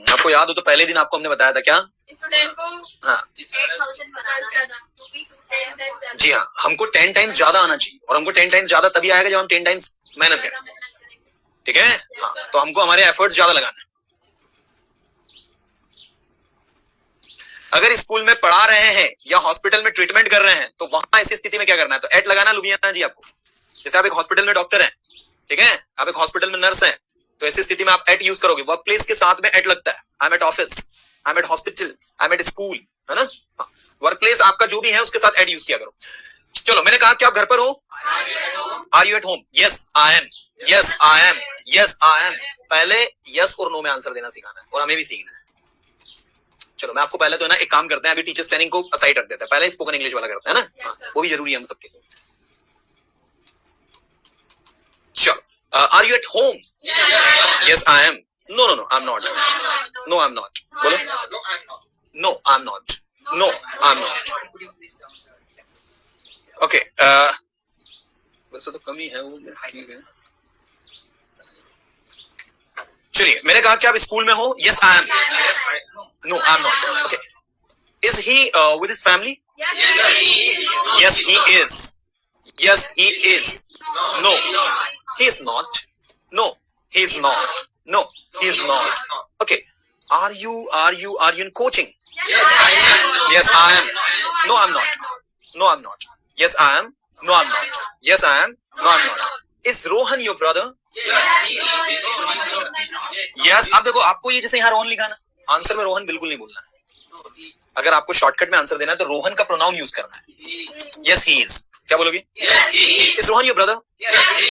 आपको याद हो तो पहले दिन आपको हमने बताया था क्या, स्टूडेंट को हाँ 8000 बनाना, जी हाँ, हमको 10 टाइम्स ज्यादा आना चाहिए, और हमको 10 टाइम्स ज्यादा तभी आएगा जब हम 10 टाइम्स मेहनत करें, ठीक है। हाँ, तो हमको हमारे एफर्ट्स ज्यादा लगाना है। अगर स्कूल में पढ़ा रहे हैं या हॉस्पिटल में ट्रीटमेंट कर रहे हैं तो वहां ऐसी स्थिति में क्या करना है, तो एट लगाना लुबियाना जी आपको। जैसे आप एक हॉस्पिटल में डॉक्टर हैं, ठीक है, आप एक हॉस्पिटल में नर्स हैं, तो ऐसी स्थिति में आप एट यूज करोगे। वर्क प्लेस के साथ में एट लगता है, I am at office, I am at hospital, I am at school, है ना। वर्क प्लेस आपका जो भी है उसके साथ एट यूज किया करो। चलो, मैंने कहा कि आप घर पर हो, are you at home, yes I am, yes I am, yes I am. पहले यस और नो में आंसर देना सिखाना है, और हमें भी सीखना है। चलो, मैं आपको पहले तो ना एक काम करते हैं, अभी टीचर्स ट्रेनिंग को असाइड रख देते हैं, पहले स्पोकन इंग्लिश वाला करते हैं ना, वो भी जरूरी है हम सबके। चलो, are you at home, yes I am, no no no I am not, no I am not, बोलो, no I am not, no I am not. Okay, वैसे तो कमी है वो, ठीक है। चलिए, मैंने कहा कि आप स्कूल में हो, yes I am, no I am not. Okay, is he with his family, yes he is, yes he is, no he is not, no he is not, no he is not. Okay, Are you in coaching? Yes, I am. Yes, I am. No, I'm not. No, I'm not. Yes, I am. No, I'm not. Yes, I am. No, I'm not. Is Rohan your brother? Yes. अब देखो, आपको ये जैसे यहाँ रोहन लिखा ना, answer में रोहन बिल्कुल नहीं बोलना है. अगर आपको शॉर्टकट में आंसर देना है तो रोहन का प्रोनाउन यूज करना है. Yes, he is. क्या बोलोगे? Yes, he is. Is Rohan your brother? Yes, he is.